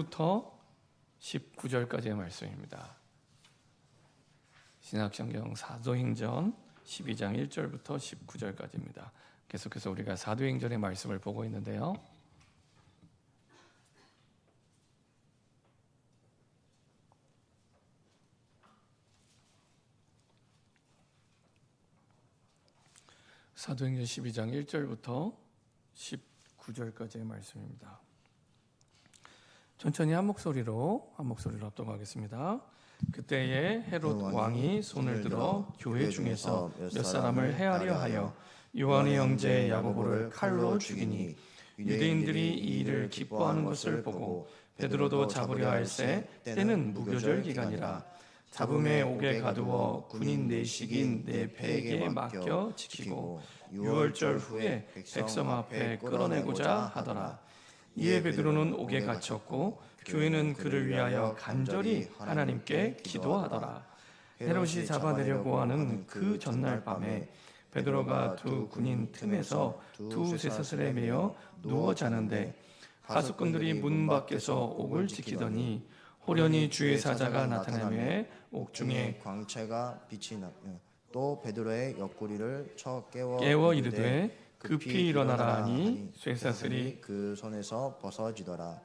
1절부터 19절까지의 말씀입니다. 신약성경 사도행전 12장 1절부터 19절까지입니다. 계속해서 우리가 사도행전의 말씀을 보고 있는데요. 사도행전 12장 1절부터 19절까지의 말씀입니다. 천천히 한 목소리로 합독하겠습니다. 그때에 헤롯 왕이 손을 들어 교회 중에서 몇 사람을 해하려 하여 요한의 형제 야고보를 칼로 죽이니 유대인들이 이 일을 기뻐하는 것을 보고 베드로도 잡으려 할새 때는 무교절 기간이라 잡음에 옥에 가두어 군인 내식인 네 패에게 맡겨 지키고 유월절 후에 백성 앞에 끌어내고자 하더라. 이에 베드로는 옥에 갇혔고 교회는 그를 위하여 간절히 하나님께 기도하더라. 헤롯이 잡아내려고 하는 그 전날 밤에 베드로가 두 군인 틈에서 두 쇠사슬에 매여 누워 자는데 파수꾼들이 문 밖에서 옥을 지키더니 호련히 주의 사자가 나타나며 옥중에 광채가 빛이 나며 또 베드로의 옆구리를 쳐 깨워 이르되 급히 일어나라 하니 쇠사슬이 그 손에서 벗어지더라.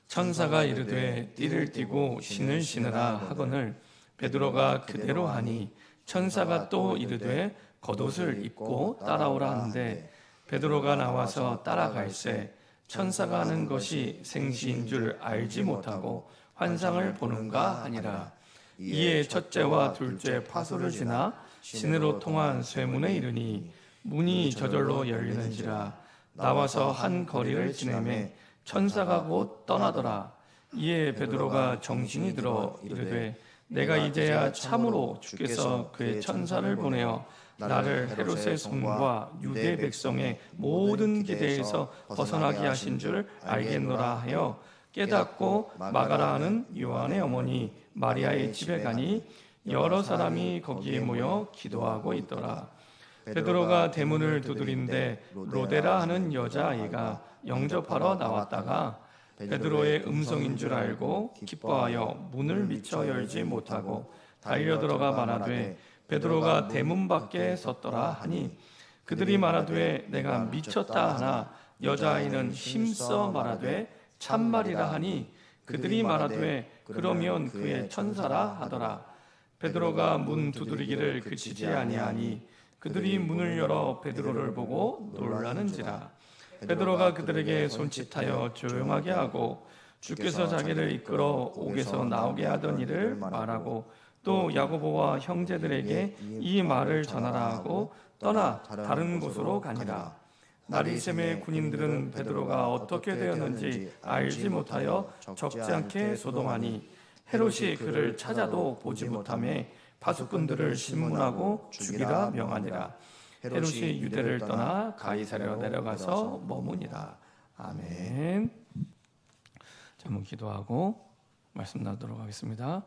천사가 이르되 띠를 띠고 신을 신으라 하거늘 베드로가 그대로 하니 천사가 또 이르되 겉옷을 입고 따라오라 하는데 베드로가 나와서 따라갈새 천사가 하는 것이 생시인 줄 알지 못하고 환상을 보는가 하니라. 이에 첫째와 둘째 파소를 지나 신으로 통한 쇠문에 이르니 문이 저절로 열리는지라. 나와서 한 거리를 지내매 천사가 곧 떠나더라. 이에 베드로가 정신이 들어 이르되 내가 이제야 참으로 주께서 그의 천사를 보내어 나를 헤롯의 손과 유대 백성의 모든 기대에서 벗어나게 하신 줄 알겠노라 하여 깨닫고 마가라 하는 요한의 어머니 마리아의 집에 가니 여러 사람이 거기에 모여 기도하고 있더라. 베드로가 대문을 두드린데 로데라 하는 여자아이가 영접하러 나왔다가 베드로의 음성인 줄 알고 기뻐하여 문을 미처 열지 못하고 달려들어가 말하되 베드로가 대문 밖에 섰더라 하니 그들이 말하되 내가 미쳤다 하나 여자아이는 힘써 말하되 참말이라 하니 그들이 말하되 그러면 그의 천사라 하더라. 베드로가 문 두드리기를 그치지 아니하니 그들이 문을 열어 베드로를 보고 놀라는지라. 베드로가 그들에게 손짓하여 조용하게 하고 주께서 자기를 이끌어 옥에서 나오게 하던 일을 말하고 또 야고보와 형제들에게 이 말을 전하라 하고 떠나 다른 곳으로 가니라. 나리샘의 군인들은 베드로가 어떻게 되었는지 알지 못하여 적지 않게 소동하니 헤롯이 그를 찾아도 보지 못하며 파수꾼들을 신문하고 죽이라 명하니라. 헤롯이 유대를 떠나 가이사랴로 내려가서 머무니라. 아멘. 한번 기도하고 말씀 나누도록 하겠습니다.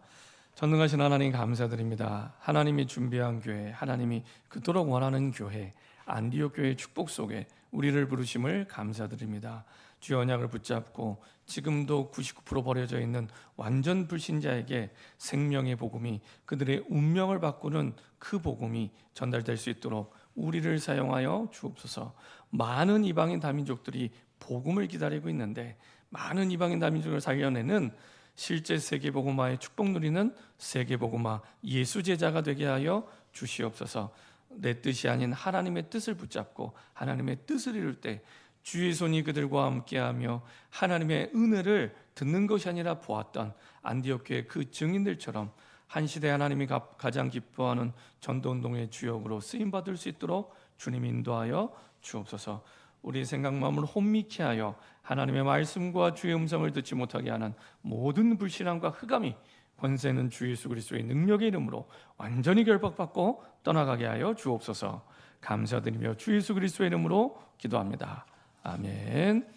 전능하신 하나님 감사드립니다. 하나님이 준비한 교회, 하나님이 그토록 원하는 교회, 안디옥 교회의 축복 속에 우리를 부르심을 감사드립니다. 주의 언약을 붙잡고 지금도 99% 버려져 있는 완전 불신자에게 생명의 복음이 그들의 운명을 바꾸는 그 복음이 전달될 수 있도록 우리를 사용하여 주옵소서. 많은 이방인 다민족들이 복음을 기다리고 있는데 많은 이방인 다민족을 살려내는 실제 세계복음화의 축복 누리는 세계복음화 예수 제자가 되게 하여 주시옵소서. 내 뜻이 아닌 하나님의 뜻을 붙잡고 하나님의 뜻을 이룰 때 주의 손이 그들과 함께하며 하나님의 은혜를 듣는 것이 아니라 보았던 안디옥 교회 그 증인들처럼 한 시대 하나님이 가장 기뻐하는 전도운동의 주역으로 쓰임받을 수 있도록 주님 인도하여 주옵소서. 우리 생각 마음을 혼미케 하여 하나님의 말씀과 주의 음성을 듣지 못하게 하는 모든 불신앙과 흑암이 권세는 주 예수 그리스도의 능력의 이름으로 완전히 결박받고 떠나가게 하여 주옵소서. 감사드리며 주 예수 그리스도의 이름으로 기도합니다. 아멘.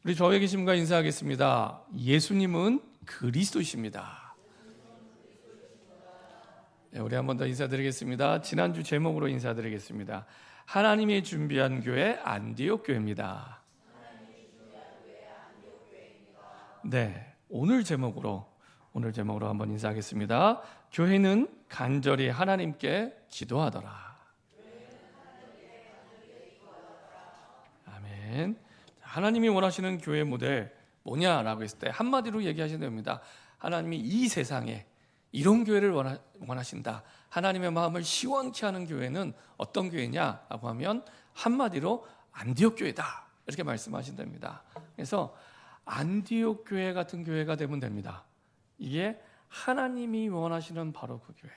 우리 저에 계신 분과 인사하겠습니다. 예수님은 그리스도이십니다. 네, 우리 한 번 더 인사드리겠습니다. 지난주 제목으로 인사드리겠습니다. 하나님이 준비한 교회 안디옥 교회입니다. 네, 오늘 제목으로 한번 인사하겠습니다. 교회는 간절히 하나님께 기도하더라. 아멘. 하나님이 원하시는 교회 모델 뭐냐라고 했을 때 한마디로 얘기하시면 됩니다. 하나님이 이 세상에 이런 교회를 원하신다. 하나님의 마음을 시원케 하는 교회는 어떤 교회냐라고 하면 한마디로 안디옥 교회다. 이렇게 말씀하신답니다. 그래서 안디옥 교회 같은 교회가 되면 됩니다. 이게 하나님이 원하시는 바로 그 교회.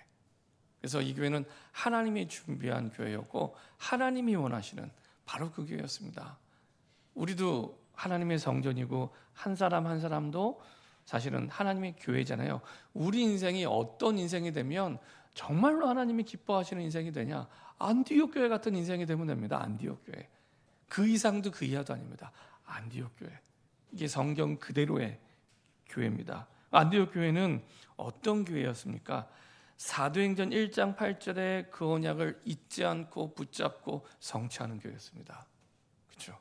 그래서 이 교회는 하나님이 준비한 교회였고 하나님이 원하시는 바로 그 교회였습니다. 우리도 하나님의 성전이고 한 사람 한 사람도 사실은 하나님의 교회잖아요. 우리 인생이 어떤 인생이 되면 정말로 하나님이 기뻐하시는 인생이 되냐? 안디옥 교회 같은 인생이 되면 됩니다. 안디옥 교회. 그 이상도 그 이하도 아닙니다. 안디옥 교회. 이게 성경 그대로의 교회입니다. 안디옥 교회는 어떤 교회였습니까? 사도행전 1장 8절에 그 언약을 잊지 않고 붙잡고 성취하는 교회였습니다. 그렇죠?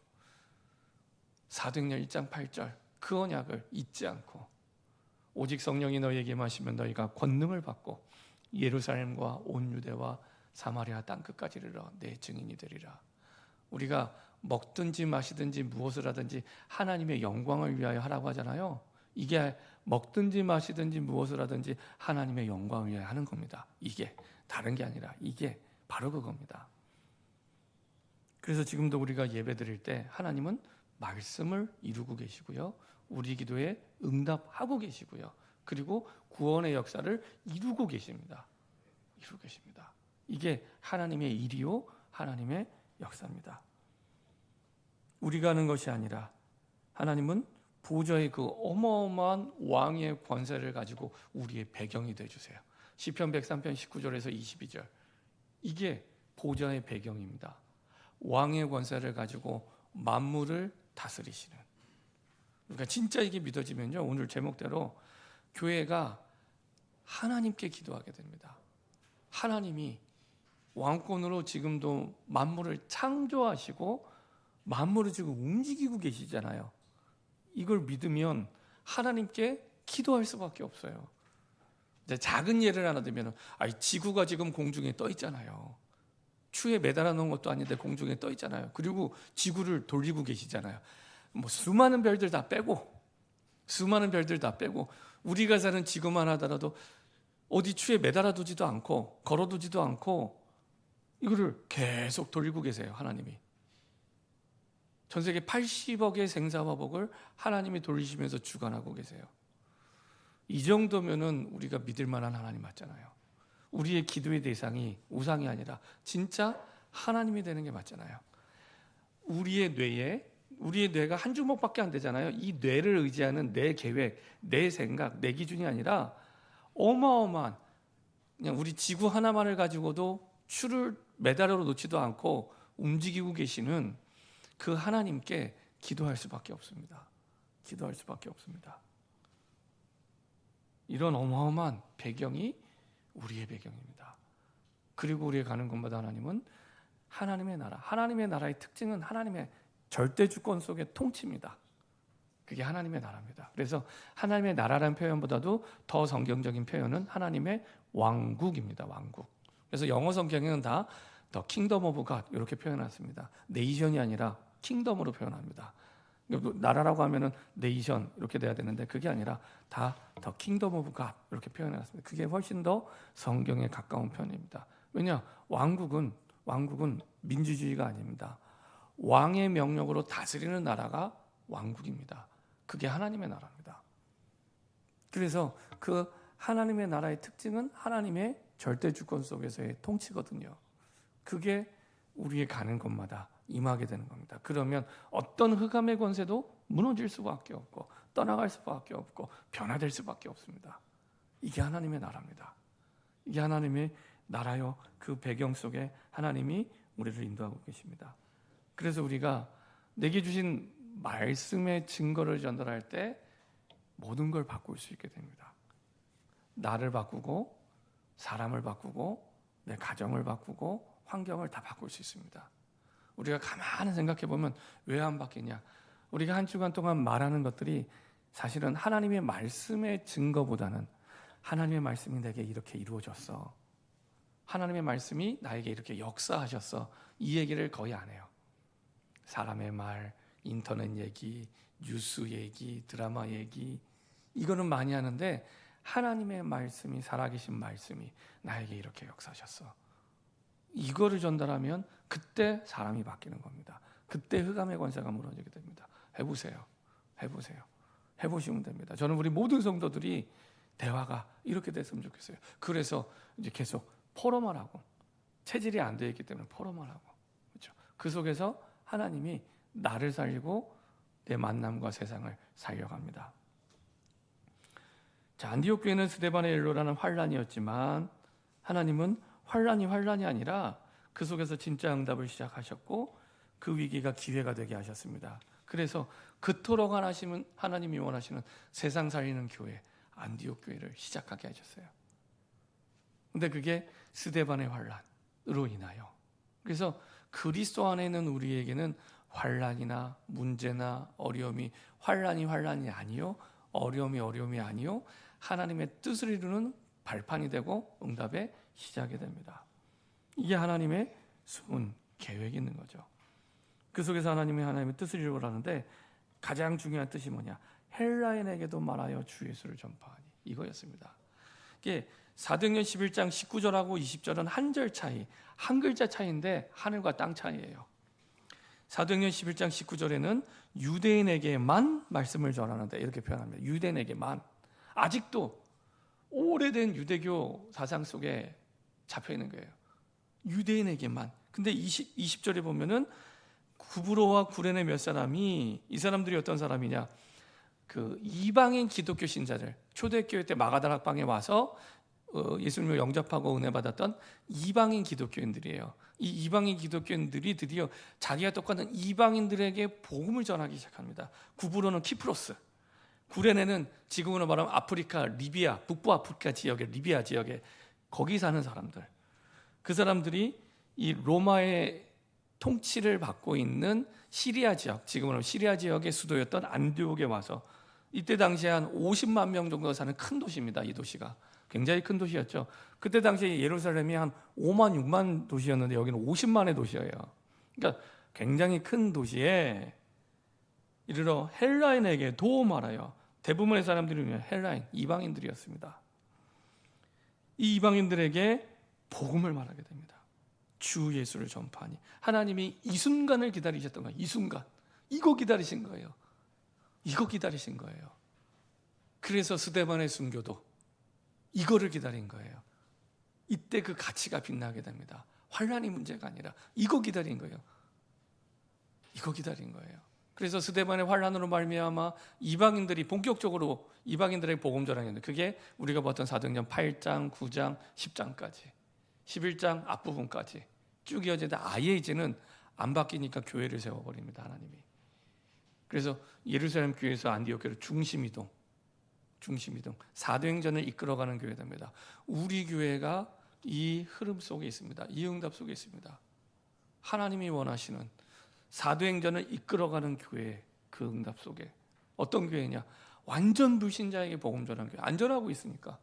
사도행전 1장 8절 그 언약을 잊지 않고 오직 성령이 너희에게 임하시면 너희가 권능을 받고 예루살렘과 온 유대와 사마리아 땅끝까지 이르러 내 증인이 되리라. 우리가 먹든지 마시든지 무엇을 하든지 하나님의 영광을 위하여 하라고 하잖아요. 이게 먹든지 마시든지 무엇을 하든지 하나님의 영광을 위하여 하는 겁니다. 이게 다른 게 아니라 이게 바로 그겁니다. 그래서 지금도 우리가 예배드릴 때 하나님은 말씀을 이루고 계시고요. 우리 기도에 응답하고 계시고요. 그리고 구원의 역사를 이루고 계십니다. 이루고 계십니다. 이게 하나님의 일이요, 하나님의 역사입니다. 우리가 하는 것이 아니라 하나님은 보좌의 그 어마어마한 왕의 권세를 가지고 우리의 배경이 되어주세요. 시편 103편 19절에서 22절 이게 보좌의 배경입니다. 왕의 권세를 가지고 만물을 다스리시는. 그러니까 진짜 이게 믿어지면요, 오늘 제목대로 교회가 하나님께 기도하게 됩니다. 하나님이 왕권으로 지금도 만물을 창조하시고 만물을 지금 움직이고 계시잖아요. 이걸 믿으면 하나님께 기도할 수밖에 없어요. 이제 작은 예를 하나 들면 지구가 지금 공중에 떠 있잖아요. 추에 매달아 놓은 것도 아닌데 공중에 떠 있잖아요. 그리고 지구를 돌리고 계시잖아요. 수많은 별들 다 빼고 우리가 사는 지구만 하더라도 어디 추에 매달아 두지도 않고 걸어 두지도 않고 이거를 계속 돌리고 계세요. 하나님이 전 세계 80억의 생사화복을 하나님이 돌리시면서 주관하고 계세요. 이 정도면은 우리가 믿을 만한 하나님 맞잖아요. 우리의 기도의 대상이 우상이 아니라 진짜 하나님이 되는 게 맞잖아요. 우리의 뇌가 한 주먹밖에 안 되잖아요. 이 뇌를 의지하는 내 계획, 내 생각, 내 기준이 아니라 어마어마한 그냥 우리 지구 하나만을 가지고도 추를 매달아 놓지도 않고 움직이고 계시는 그 하나님께 기도할 수밖에 없습니다. 기도할 수밖에 없습니다. 이런 어마어마한 배경이 우리의 배경입니다. 그리고 우리가 가는 곳마다 하나님은 하나님의 나라, 하나님의 나라의 특징은 하나님의 절대 주권 속의 통치입니다. 그게 하나님의 나라입니다. 그래서 하나님의 나라라는 표현보다도 더 성경적인 표현은 하나님의 왕국입니다. 왕국. 그래서 영어 성경에는 다 The Kingdom of God 이렇게 표현했습니다. 네이션이 아니라 킹덤으로 표현합니다. 나라라고 하면은 네이션 이렇게 돼야 되는데 그게 아니라 다 The Kingdom of God 이렇게 표현해놨습니다. 그게 훨씬 더 성경에 가까운 표현입니다. 왜냐? 왕국은 민주주의가 아닙니다. 왕의 명령으로 다스리는 나라가 왕국입니다. 그게 하나님의 나라입니다. 그래서 그 하나님의 나라의 특징은 하나님의 절대 주권 속에서의 통치거든요. 그게 우리의 가는 곳마다 임하게 되는 겁니다. 그러면 어떤 흑암의 권세도 무너질 수밖에 없고 떠나갈 수밖에 없고 변화될 수밖에 없습니다. 이게 하나님의 나라입니다. 이게 하나님의 나라요. 그 배경 속에 하나님이 우리를 인도하고 계십니다. 그래서 우리가 내게 주신 말씀의 증거를 전달할 때 모든 걸 바꿀 수 있게 됩니다. 나를 바꾸고 사람을 바꾸고 내 가정을 바꾸고 환경을 다 바꿀 수 있습니다. 우리가 가만히 생각해 보면 왜 안 바뀌냐? 우리가 한 주간 동안 말하는 것들이 사실은 하나님의 말씀의 증거보다는 하나님의 말씀이 내게 이렇게 이루어졌어, 하나님의 말씀이 나에게 이렇게 역사하셨어, 이 얘기를 거의 안 해요. 사람의 말, 인터넷 얘기, 뉴스 얘기, 드라마 얘기, 이거는 많이 하는데 하나님의 말씀이, 살아계신 말씀이 나에게 이렇게 역사하셨어, 이거를 전달하면 그때 사람이 바뀌는 겁니다. 그때 흑암의 권세가 무너지게 됩니다. 해보세요. 해보시면 됩니다. 저는 우리 모든 성도들이 대화가 이렇게 됐으면 좋겠어요. 그래서 이제 계속 포럼을 하고, 체질이 안 되어 있기 때문에 포럼을 하고, 그렇죠? 그 속에서 하나님이 나를 살리고 내 만남과 세상을 살려갑니다. 자, 안디옥 교회는 스데반의 일로라는 환란이었지만 하나님은 환란이 아니라 그 속에서 진짜 응답을 시작하셨고 그 위기가 기회가 되게 하셨습니다. 그래서 그토록 하나님이 원하시는 세상 살리는 교회, 안디옥 교회를 시작하게 하셨어요. 근데 그게 스데반의 환란으로 인하여, 그래서 그리스도 안에 있는 우리에게는 환란이나 문제나 어려움이 환란이 아니요, 어려움이 아니요, 하나님의 뜻을 이루는 발판이 되고 응답의 시작이 됩니다. 이게 하나님의 숨은 계획이 있는 거죠. 그 속에서 하나님의 뜻을 이루라는데 가장 중요한 뜻이 뭐냐? 헬라인에게도 말하여 주 예수를 전파하니, 이거였습니다. 이게 사도행전 11장 19절하고 20절은 한 절 차이, 한 글자 차이인데 하늘과 땅 차이예요. 사도행전 11장 19절에는 유대인에게만 말씀을 전하는데 이렇게 표현합니다. 유대인에게만. 아직도 오래된 유대교 사상 속에 잡혀 있는 거예요. 유대인에게만. 근데 20절에 보면은 구브로와 구레네 몇 사람이, 이 사람들이 어떤 사람이냐? 그 이방인 기독교 신자들, 초대교회 때 마가다락방에 와서 예수님을 영접하고 은혜 받았던 이방인 기독교인들이에요. 이 이방인 기독교인들이 드디어 자기가 똑같은 이방인들에게 복음을 전하기 시작합니다. 구브로는 키프로스, 구레네는 지금으로 말하면 아프리카, 리비아, 북부 아프리카 지역의 리비아 지역에 거기 사는 사람들, 그 사람들이 이 로마의 통치를 받고 있는 시리아 지역, 지금으로 시리아 지역의 수도였던 안디옥에 와서, 이때 당시에 한 50만 명 정도 사는 큰 도시입니다. 이 도시가 굉장히 큰 도시였죠. 그때 당시에 예루살렘이 한 5만 6만 도시였는데 여기는 50만의 도시예요. 그러니까 굉장히 큰 도시에 이르러 헬라인에게 도움 알아요. 대부분의 사람들이 헬라인, 이방인들이었습니다. 이 이방인들에게 복음을 말하게 됩니다. 주 예수를 전파하니. 하나님이 이 순간을 기다리셨던 거예요. 이 순간, 이거 기다리신 거예요. 그래서 스데반의 순교도 이거를 기다린 거예요. 이때 그 가치가 빛나게 됩니다. 환란이 문제가 아니라 이거 기다린 거예요. 그래서 스데반의 환란으로 말미암아 이방인들이 본격적으로 이방인들에게 복음 전하는데, 그게 우리가 봤던 사도행전 8장, 9장, 10장까지, 11장 앞부분까지 쭉 이어지는데 아예 이제는 안 바뀌니까 교회를 세워버립니다, 하나님이. 그래서 예루살렘 교회에서 안디옥 교회로 중심이동, 사도행전을 이끌어가는 교회가 됩니다. 우리 교회가 이 흐름 속에 있습니다. 이 응답 속에 있습니다. 하나님이 원하시는 사도행전을 이끌어가는 교회, 그 응답 속에. 어떤 교회냐? 완전 불신자에게 복음 전하는 교회. 안전하고 있으니까,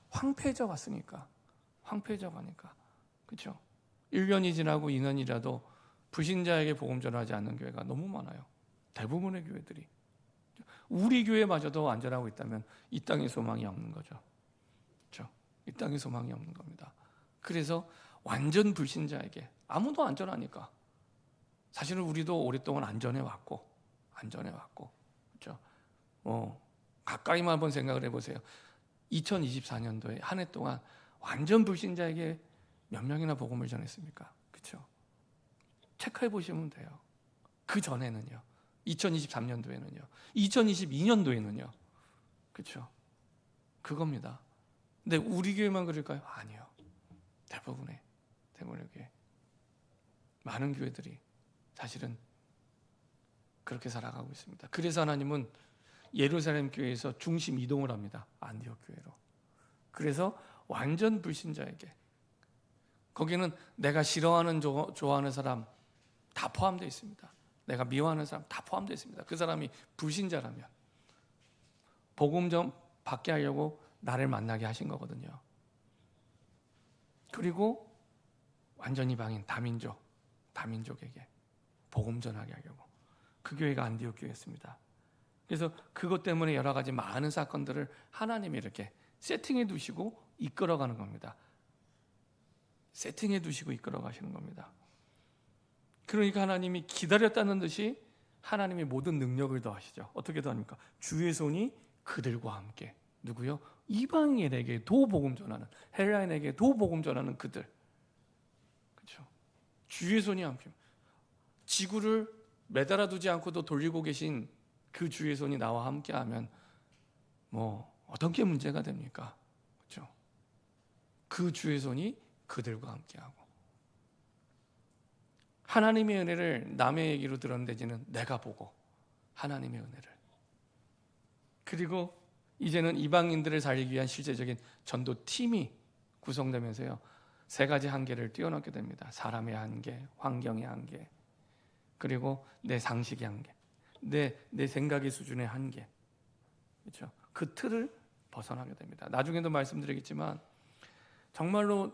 황폐해져 갔으니까, 그렇죠? 1년이 지나고 2년이라도 불신자에게 복음 전하지 않는 교회가 너무 많아요. 대부분의 교회들이. 우리 교회마저도 안전하고 있다면 이 땅에 소망이 없는 거죠. 그렇죠? 이 땅에 소망이 없는 겁니다. 그래서 완전 불신자에게, 아무도 안전하니까. 사실은 우리도 오랫동안 안전해 왔고, 그렇죠? 가까이만 한번 생각을 해보세요. 2024년도에 한 해 동안 완전 불신자에게 몇 명이나 복음을 전했습니까? 그렇죠? 체크해 보시면 돼요. 그 전에는요. 2023년도에는요. 2022년도에는요. 그렇죠? 그겁니다. 근데 우리 교회만 그럴까요? 아니요. 대부분의 교회, 많은 교회들이 사실은 그렇게 살아가고 있습니다. 그래서 하나님은 예루살렘 교회에서 중심 이동을 합니다. 안디옥 교회로. 그래서 완전 불신자에게, 거기는 내가 싫어하는, 좋아하는 사람 다 포함되어 있습니다. 내가 미워하는 사람 다 포함되어 있습니다. 그 사람이 불신자라면. 복음 좀 받게 하려고 나를 만나게 하신 거거든요. 그리고 완전 이방인 다민족에게 복음 전하게 하려고 그 교회가 안디옥 교회였습니다. 그래서 그것 때문에 여러 가지 많은 사건들을 하나님이 이렇게 세팅해 두시고 이끌어가는 겁니다. 세팅해 두시고 이끌어 가시는 겁니다. 그러니까 하나님이 기다렸다는 듯이 하나님이 모든 능력을 더하시죠. 어떻게 더합니까? 주의 손이 그들과 함께. 누구요? 이방인에게도 복음 전하는, 헬라인에게도 복음 전하는 그들. 그렇죠? 주의 손이 함께. 지구를 매달아 두지 않고도 돌리고 계신 그 주의 손이 나와 함께하면 뭐 어떤 게 문제가 됩니까? 그렇죠? 그 주의 손이 그들과 함께하고 하나님의 은혜를 남의 얘기로 들었는데지는 내가 보고 하나님의 은혜를 그리고 이제는 이방인들을 살리기 위한 실제적인 전도팀이 구성되면서요 3가지 한계를 뛰어넘게 됩니다. 사람의 한계, 환경의 한계, 그리고 내 상식의 한계, 내 생각의 수준의 한계, 그렇죠? 그 틀을 벗어나게 됩니다. 나중에도 말씀드리겠지만 정말로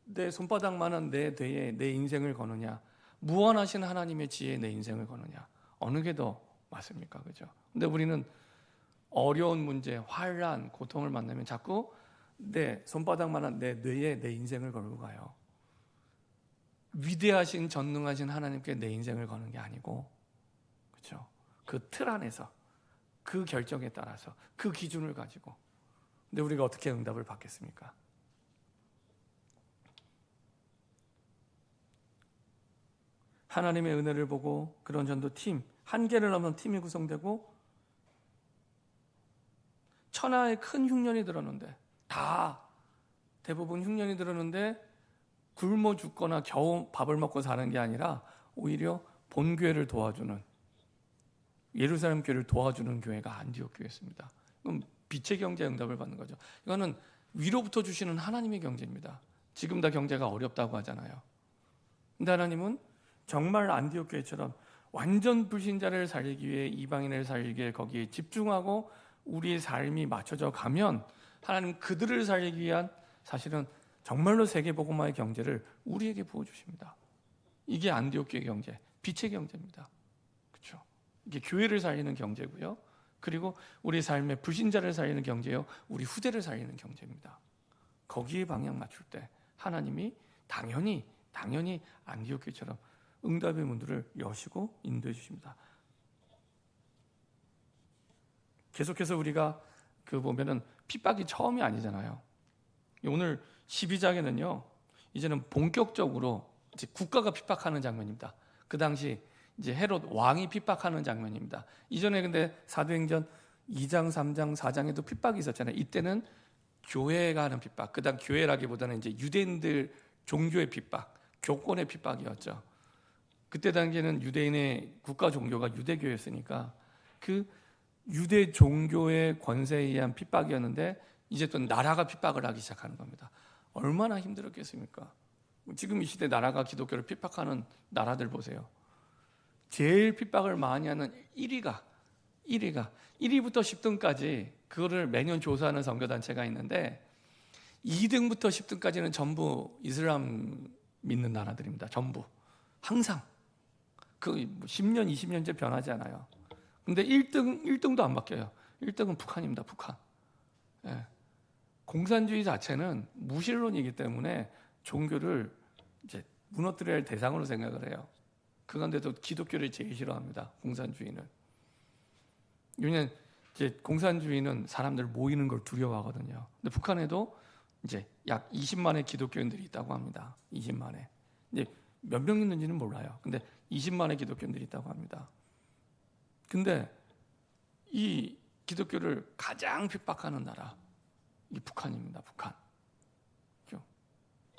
내 손바닥만한 내 뇌에 내 인생을 거느냐, 무한하신 하나님의 지혜에 내 인생을 거느냐, 어느 게 더 맞습니까? 그죠? 근데 우리는 어려운 문제, 환란, 고통을 만나면 자꾸 내 손바닥만한 내 뇌에 내 인생을 걸고 가요. 위대하신 전능하신 하나님께 내 인생을 거는 게 아니고, 그렇죠? 그 틀 안에서 그 결정에 따라서 그 기준을 가지고. 근데 우리가 어떻게 응답을 받겠습니까? 하나님의 은혜를 보고 그런 전도팀, 한계를 넘는 팀이 구성되고 천하의 큰 흉년이 들었는데 다 대부분 흉년이 들었는데 굶어 죽거나 겨우 밥을 먹고 사는 게 아니라 오히려 본교회를 도와주는 예루살렘 교회를 도와주는 교회가 안디옥 교회였습니다. 그럼 빛의 경제 응답을 받는 거죠. 이거는 위로부터 주시는 하나님의 경제입니다. 지금 다 경제가 어렵다고 하잖아요. 근데 하나님은 정말 안디옥 교회처럼 완전 불신자를 살리기 위해 이방인을 살리기 위해 거기에 집중하고 우리의 삶이 맞춰져 가면 하나님 그들을 살리기 위한 사실은 정말로 세계복음화의 경제를 우리에게 부어주십니다. 이게 안디옥 교회 경제, 빛의 경제입니다. 그렇죠? 이게 교회를 살리는 경제고요. 그리고 우리 삶의 불신자를 살리는 경제요. 우리 후대를 살리는 경제입니다. 거기에 방향 맞출 때 하나님이 당연히 안디옥 교회처럼 응답의 문들을 여시고 인도해 주십니다. 계속해서 우리가 그 보면은 핍박이 처음이 아니잖아요. 오늘 12장에는요, 이제는 본격적으로 이제 국가가 핍박하는 장면입니다. 그 당시 이제 헤롯 왕이 핍박하는 장면입니다. 이전에 근데 사도행전 2장, 3장, 4장에도 핍박이 있었잖아요. 이때는 교회가 하는 핍박, 그다음 교회라기보다는 이제 유대인들 종교의 핍박, 교권의 핍박이었죠. 그때 당시에는 유대인의 국가 종교가 유대교였으니까 그 유대 종교의 권세에 의한 핍박이었는데 이제 또 나라가 핍박을 하기 시작하는 겁니다. 얼마나 힘들었겠습니까? 지금 이 시대 나라가 기독교를 핍박하는 나라들 보세요. 제일 핍박을 많이 하는 1위부터 10등까지 그거를 매년 조사하는 선교단체가 있는데 2등부터 10등까지는 전부 이슬람 믿는 나라들입니다. 전부. 항상. 그 10년, 20년째 변하지 않아요. 근데 1등도 안 바뀌어요. 1등은 북한입니다. 북한. 예. 공산주의 자체는 무신론이기 때문에 종교를 이제 무너뜨려야 할 대상으로 생각을 해요. 그런데도 기독교를 제일 싫어합니다. 공산주의는. 왜냐하면 이제 공산주의는 사람들 모이는 걸 두려워하거든요. 근데 북한에도 이제 약 20만의 기독교인들이 있다고 합니다. 20만의. 이제 몇 명 있는지는 몰라요. 근데 20만의 기독교인들이 있다고 합니다. 근데 이 기독교를 가장 핍박하는 나라, 이 북한입니다. 북한.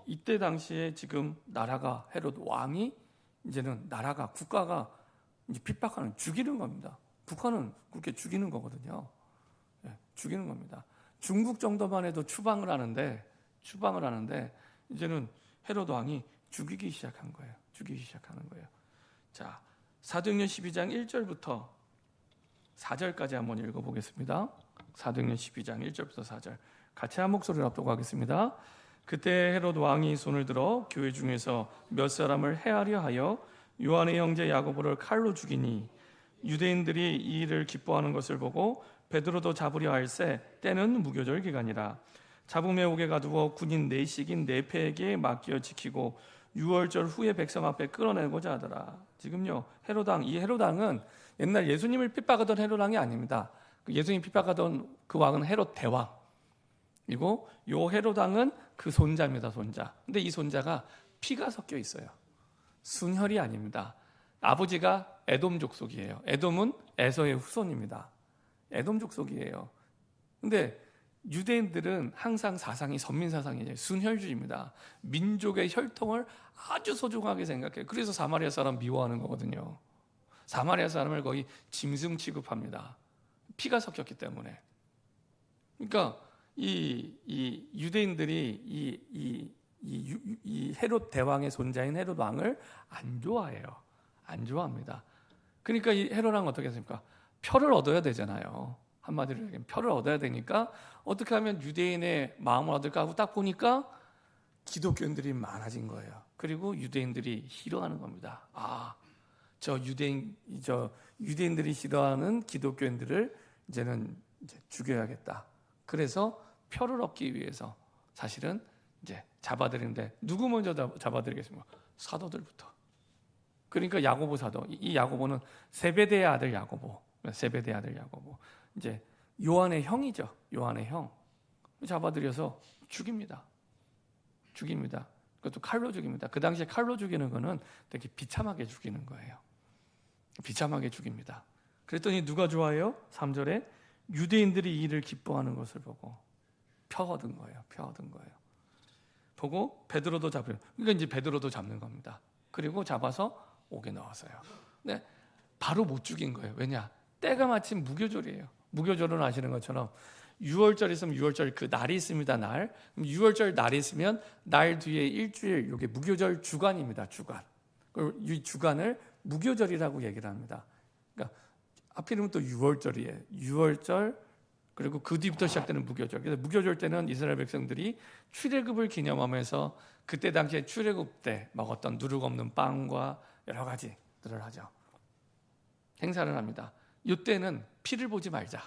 이때 당시에 지금 나라가 헤롯 왕이 이제는 나라가 국가가 이제 핍박하는 죽이는 겁니다. 북한은 그렇게 죽이는 거거든요. 네, 죽이는 겁니다. 중국 정도만 해도 추방을 하는데 이제는 헤롯 왕이 죽이기 시작한 거예요. 죽이기 시작하는 거예요. 자, 사도행전 12장 1절부터 4절까지 한번 읽어보겠습니다. 사도행전 12장 1절부터 4절 같이 한 목소리로 합독하겠습니다. 그때 헤롯 왕이 손을 들어 교회 중에서 몇 사람을 해하려 하여 요한의 형제 야고보를 칼로 죽이니 유대인들이 이 일을 기뻐하는 것을 보고 베드로도 잡으려 할새 때는 무교절 기간이라. 잡음에 옥에 가두어 군인 내식인 네패에게 맡겨 지키고 유월절 후에 백성 앞에 끌어내고자 하더라. 지금요 헤롯왕, 이 헤롯왕은 옛날 예수님을 핍박하던 헤롯왕이 아닙니다. 예수님 핍박하던 그 왕은 헤롯 대왕. 그리고 요 헤롯왕은 그 손자입니다. 손자. 근데 이 손자가 피가 섞여 있어요. 순혈이 아닙니다. 아버지가 에돔 족속이에요. 에돔은 에서의 후손입니다. 에돔 족속이에요. 근데 유대인들은 항상 사상이 선민 사상이에요. 순혈주의입니다. 민족의 혈통을 아주 소중하게 생각해요. 그래서 사마리아 사람 미워하는 거거든요. 사마리아 사람을 거의 짐승 취급합니다. 피가 섞였기 때문에. 그러니까 이 유대인들이 이 헤롯 대왕의 손자인 헤롯 왕을 안 좋아해요. 안 좋아합니다. 그러니까 이 헤롯 왕은 어떻게 했습니까? 표를 얻어야 되잖아요. 한마디로 얘기하면 표를 얻어야 되니까 어떻게 하면 유대인의 마음을 얻을까 하고 딱 보니까 기독교인들이 많아진 거예요. 그리고 유대인들이 싫어하는 겁니다. 저 유대인들이 싫어하는 기독교인들을 이제는 죽여야겠다. 그래서 표를 얻기 위해서 사실은 이제 잡아들이는데 누구 먼저 잡아들이겠습니까? 사도들부터. 그러니까 야고보 사도. 이 야고보는 세베대의 아들 야고보. 세베대의 아들 야고보. 이제 요한의 형이죠. 요한의 형. 잡아들여서 죽입니다. 그것도 칼로 죽입니다. 그 당시에 칼로 죽이는 거는 되게 비참하게 죽이는 거예요. 비참하게 죽입니다. 그랬더니 누가 좋아해요? 3절에 유대인들이 이 일을 기뻐하는 것을 보고 표 얻은 거예요. 보고 베드로도 잡아요. 그러니까 이제 베드로도 잡는 겁니다. 그리고 잡아서 옥에 넣었어요. 근데 바로 못 죽인 거예요. 왜냐? 때가 마침 무교절이에요. 무교절은 아시는 것처럼 6월절 있으면 6월절 그 날이 있습니다. 날. 6월절 날이 있으면 날 뒤에 일주일, 이게 무교절 주간입니다. 주간. 이 주간을 무교절이라고 얘기를 합니다. 그러니까 하필이면 또 6월절이에요. 6월절 그리고 그 뒤부터 시작되는 무교절. 그래서 무교절 때는 이스라엘 백성들이 출애굽을 기념하면서 그때 당시에 출애굽 때 먹었던 누룩 없는 빵과 여러 가지들을 하죠. 행사를 합니다. 이때는 피를 보지 말자.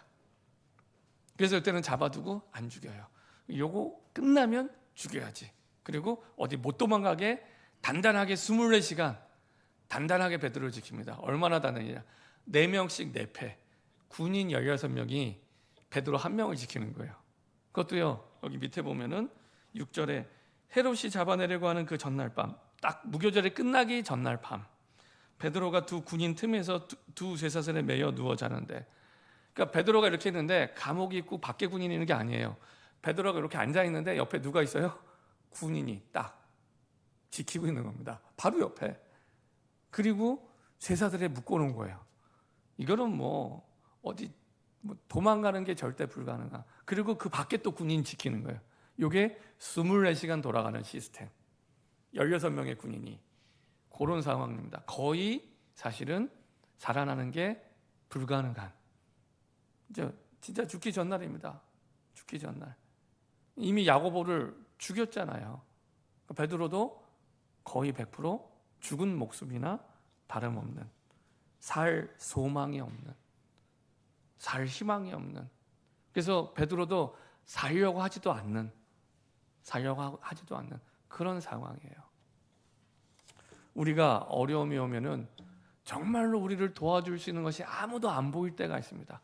그래서 이때는 잡아두고 안 죽여요. 요거 끝나면 죽여야지. 그리고 어디 못 도망가게 단단하게 24시간 단단하게 베드로를 지킵니다. 얼마나 단단히냐? 4명씩 4패. 군인 16명이 베드로 1명을 지키는 거예요. 그것도요. 여기 밑에 보면은 6절에 헤롯이 잡아내려고 하는 그 전날 밤, 딱 무교절이 끝나기 전날 밤, 베드로가 두 군인 틈에서 두 쇠사슬에 매여 누워 자는데, 그러니까 베드로가 이렇게 있는데 감옥이 있고 밖에 군인이 있는 게 아니에요. 베드로가 이렇게 앉아 있는데 옆에 누가 있어요? 군인이 딱 지키고 있는 겁니다. 바로 옆에. 그리고 쇠사슬에 묶어놓은 거예요. 이거는 뭐 어디 도망가는 게 절대 불가능한. 그리고 그 밖에 또 군인 지키는 거예요. 이게 24시간 돌아가는 시스템. 16명의 군인이. 그런 상황입니다. 거의 사실은 살아나는 게 불가능한. 진짜 죽기 전날입니다. 죽기 전날. 이미 야고보를 죽였잖아요. 베드로도 거의 100% 죽은 목숨이나 다름없는, 살 소망이 없는, 살 희망이 없는. 그래서 베드로도 살려고 하지도 않는 그런 상황이에요. 우리가 어려움이 오면은 정말로 우리를 도와줄 수 있는 것이 아무도 안 보일 때가 있습니다.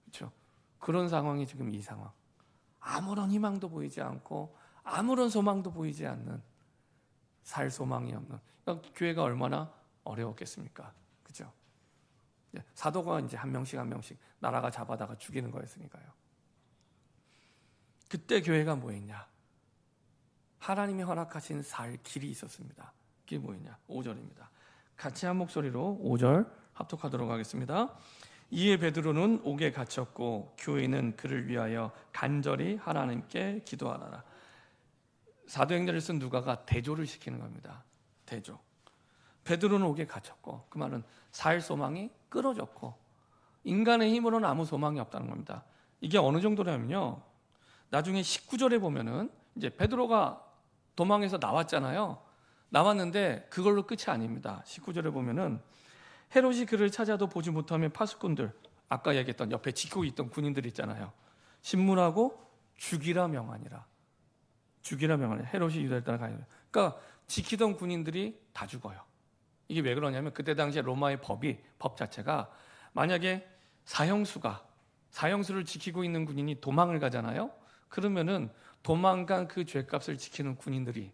그렇죠? 그런 상황이 지금 이 상황. 아무런 희망도 보이지 않고 아무런 소망도 보이지 않는, 살 소망이 없는. 그러니까 교회가 얼마나 어려웠겠습니까? 그렇죠? 사도가 이제 한 명씩 나라가 잡아다가 죽이는 거였으니까요. 그때 교회가 뭐였냐? 하나님이 허락하신 살 길이 있었습니다. 그게 뭐였냐? 5절입니다. 같이 한 목소리로 5절 합독하도록 하겠습니다. 이에 베드로는 옥에 갇혔고 교인은 그를 위하여 간절히 하나님께 기도하라. 사도행전을 쓴 누가가 대조를 시키는 겁니다. 대조. 베드로는 옥에 갇혔고, 그 말은 살 소망이 끊어졌고 인간의 힘으로는 아무 소망이 없다는 겁니다. 이게 어느 정도냐면요. 나중에 19절에 보면은 이제 베드로가 도망해서 나왔잖아요. 나왔는데 그걸로 끝이 아닙니다. 19절에 보면은 헤롯이 그를 찾아도 보지 못하면 파수꾼들, 아까 얘기했던 옆에 지키고 있던 군인들 있잖아요. 신문하고 죽이라 명하니라. 죽이라 명하니라. 헤롯이 유다를 따라 가니라. 그러니까 지키던 군인들이 다 죽어요. 이게 왜 그러냐면 그때 당시에 로마의 법 자체가 만약에 사형수를 지키고 있는 군인이 도망을 가잖아요. 그러면은 도망간 그 죄값을 지키는 군인들이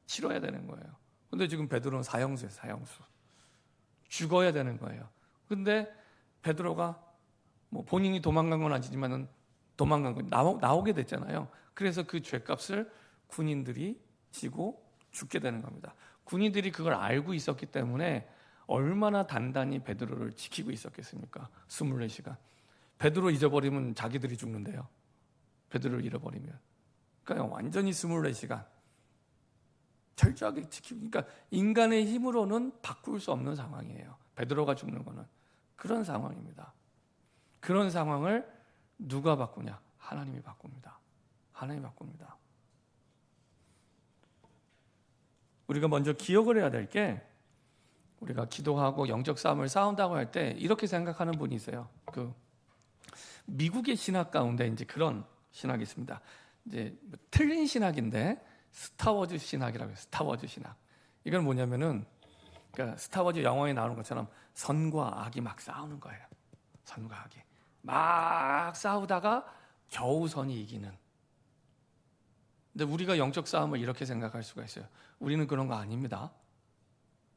치러야 되는 거예요. 근데 지금 베드로는 사형수예요, 사형수. 죽어야 되는 거예요. 근데 베드로가 뭐 본인이 도망간 건 아니지만은 도망간 건 나오게 됐잖아요. 그래서 그 죄값을 군인들이 지고 죽게 되는 겁니다. 군인들이 그걸 알고 있었기 때문에 얼마나 단단히 베드로를 지키고 있었겠습니까? 24시간. 베드로 잊어버리면 자기들이 죽는데요. 베드로를 잃어버리면. 그러니까 완전히 24시간. 철저하게 지키고, 그러니까 인간의 힘으로는 바꿀 수 없는 상황이에요. 베드로가 죽는 거는 그런 상황입니다. 그런 상황을 누가 바꾸냐? 하나님이 바꿉니다. 하나님이 바꿉니다. 우리가 먼저 기억을 해야 될 게, 우리가 기도하고 영적 싸움을 싸운다고 할 때 이렇게 생각하는 분이 있어요. 미국의 신학 가운데 이제 그런 신학이 있습니다. 이제 틀린 신학인데 스타워즈 신학이라고 해요. 스타워즈 신학. 이건 뭐냐면은, 그러니까 스타워즈 영화에 나오는 것처럼 선과 악이 막 싸우는 거예요. 선과 악이 막 싸우다가 겨우 선이 이기는. 근데 우리가 영적 싸움을 이렇게 생각할 수가 있어요. 우리는 그런 거 아닙니다.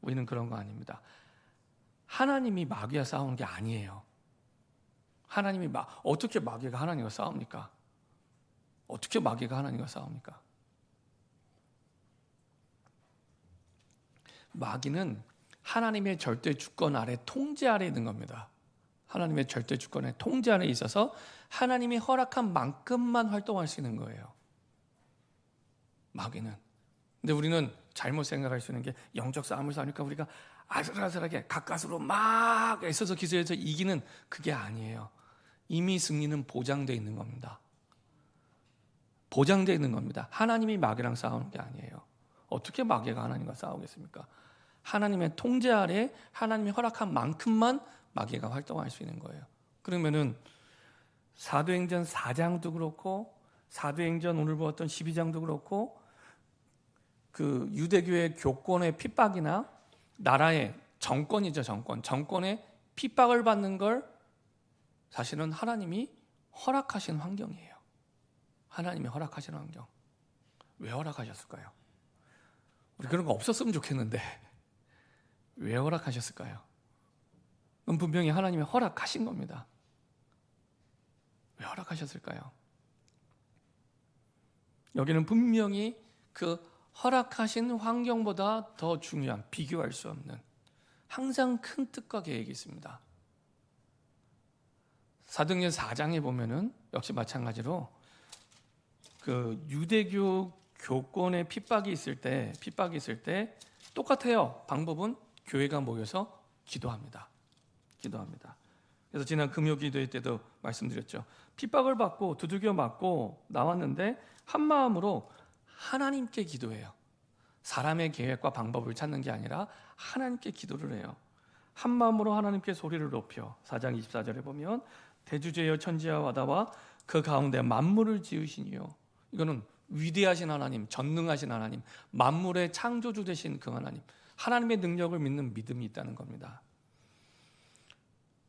우리는 그런 거 아닙니다. 하나님이 마귀와 싸우는 게 아니에요. 어떻게 마귀가 하나님과 싸웁니까? 어떻게 마귀가 하나님과 싸웁니까? 마귀는 하나님의 절대 주권 아래, 통제 아래 있는 겁니다. 하나님의 절대 주권의 통제 아래 있어서 하나님이 허락한 만큼만 활동할 수 있는 거예요. 마귀는. 근데 우리는 잘못 생각할 수 있는 게, 영적 싸움을 싸우니까 우리가 아슬아슬하게 가까스로 막 애써서 기도해서 이기는, 그게 아니에요. 이미 승리는 보장되어 있는 겁니다. 보장되어 있는 겁니다. 하나님이 마귀랑 싸우는 게 아니에요. 어떻게 마귀가 하나님과 싸우겠습니까? 하나님의 통제 아래 하나님이 허락한 만큼만 마귀가 활동할 수 있는 거예요. 그러면은 사도행전 4장도 그렇고, 사도행전 오늘 보았던 12장도 그렇고, 그 유대교의 교권의 핍박이나 나라의 정권이죠, 정권의 핍박을 받는 걸 사실은 하나님이 허락하신 환경이에요. 하나님이 허락하신 환경. 왜 허락하셨을까요? 우리 그런 거 없었으면 좋겠는데 왜 허락하셨을까요? 그건 분명히 하나님이 허락하신 겁니다. 왜 허락하셨을까요? 여기는 분명히 그 허락하신 환경보다 더 중요한, 비교할 수 없는 항상 큰 뜻과 계획이 있습니다. 사도행전 4장에 보면은 역시 마찬가지로 그 유대교 교권의 핍박이 있을 때 똑같아요. 방법은 교회가 모여서 기도합니다. 그래서 지난 금요 기도회 때도 말씀드렸죠. 핍박을 받고 두들겨 맞고 나왔는데 한 마음으로 하나님께 기도해요. 사람의 계획과 방법을 찾는 게 아니라 하나님께 기도를 해요. 한 마음으로 하나님께 소리를 높여, 4장 24절에 보면 대주제여 천지와 바다와 그 가운데 만물을 지으시니요. 이거는 위대하신 하나님, 전능하신 하나님, 만물의 창조주 되신 그 하나님, 하나님의 능력을 믿는 믿음이 있다는 겁니다.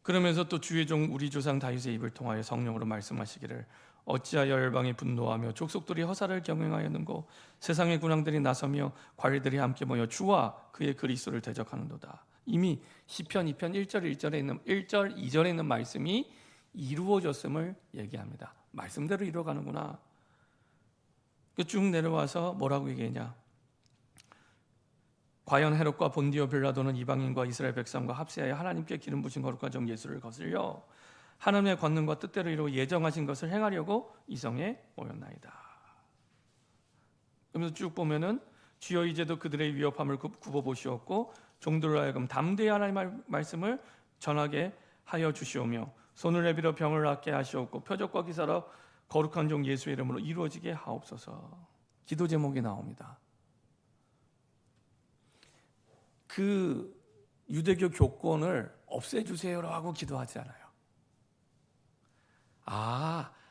그러면서 또 주의 종 우리 조상 다윗의 입을 통하여 성령으로 말씀하시기를, 어찌하여 열방이 분노하며 족속들이 허사를 경영하였는고, 세상의 군왕들이 나서며 관리들이 함께 모여 주와 그의 그리스도를 대적하는도다. 이미 시편 2편 1절 2절에 있는 말씀이 이루어졌음을 얘기합니다. 말씀대로 이루어가는구나. 쭉 내려와서 뭐라고 얘기하냐? 과연 헤롯과 본디오 빌라도는 이방인과 이스라엘 백성과 합세하여 하나님께 기름 부신 거룩한 종 예수를 거슬려 하나님의 권능과 뜻대로 이루어 예정하신 것을 행하려고 이성에 모였나이다. 그러면서 쭉 보면은 주여 이제도 그들의 위협함을 굽어 보시었고 종들로 하여금 담대히 하나님의 말씀을 전하게 하여 주시오며 손을 내밀어 병을 낫게 하시옵고 표적과 기사로 거룩한 종 예수의 이름으로 이루어지게 하옵소서. 기도 제목이 나옵니다. 그 유대교 교권을 없애주세요라고 기도하지 않아요.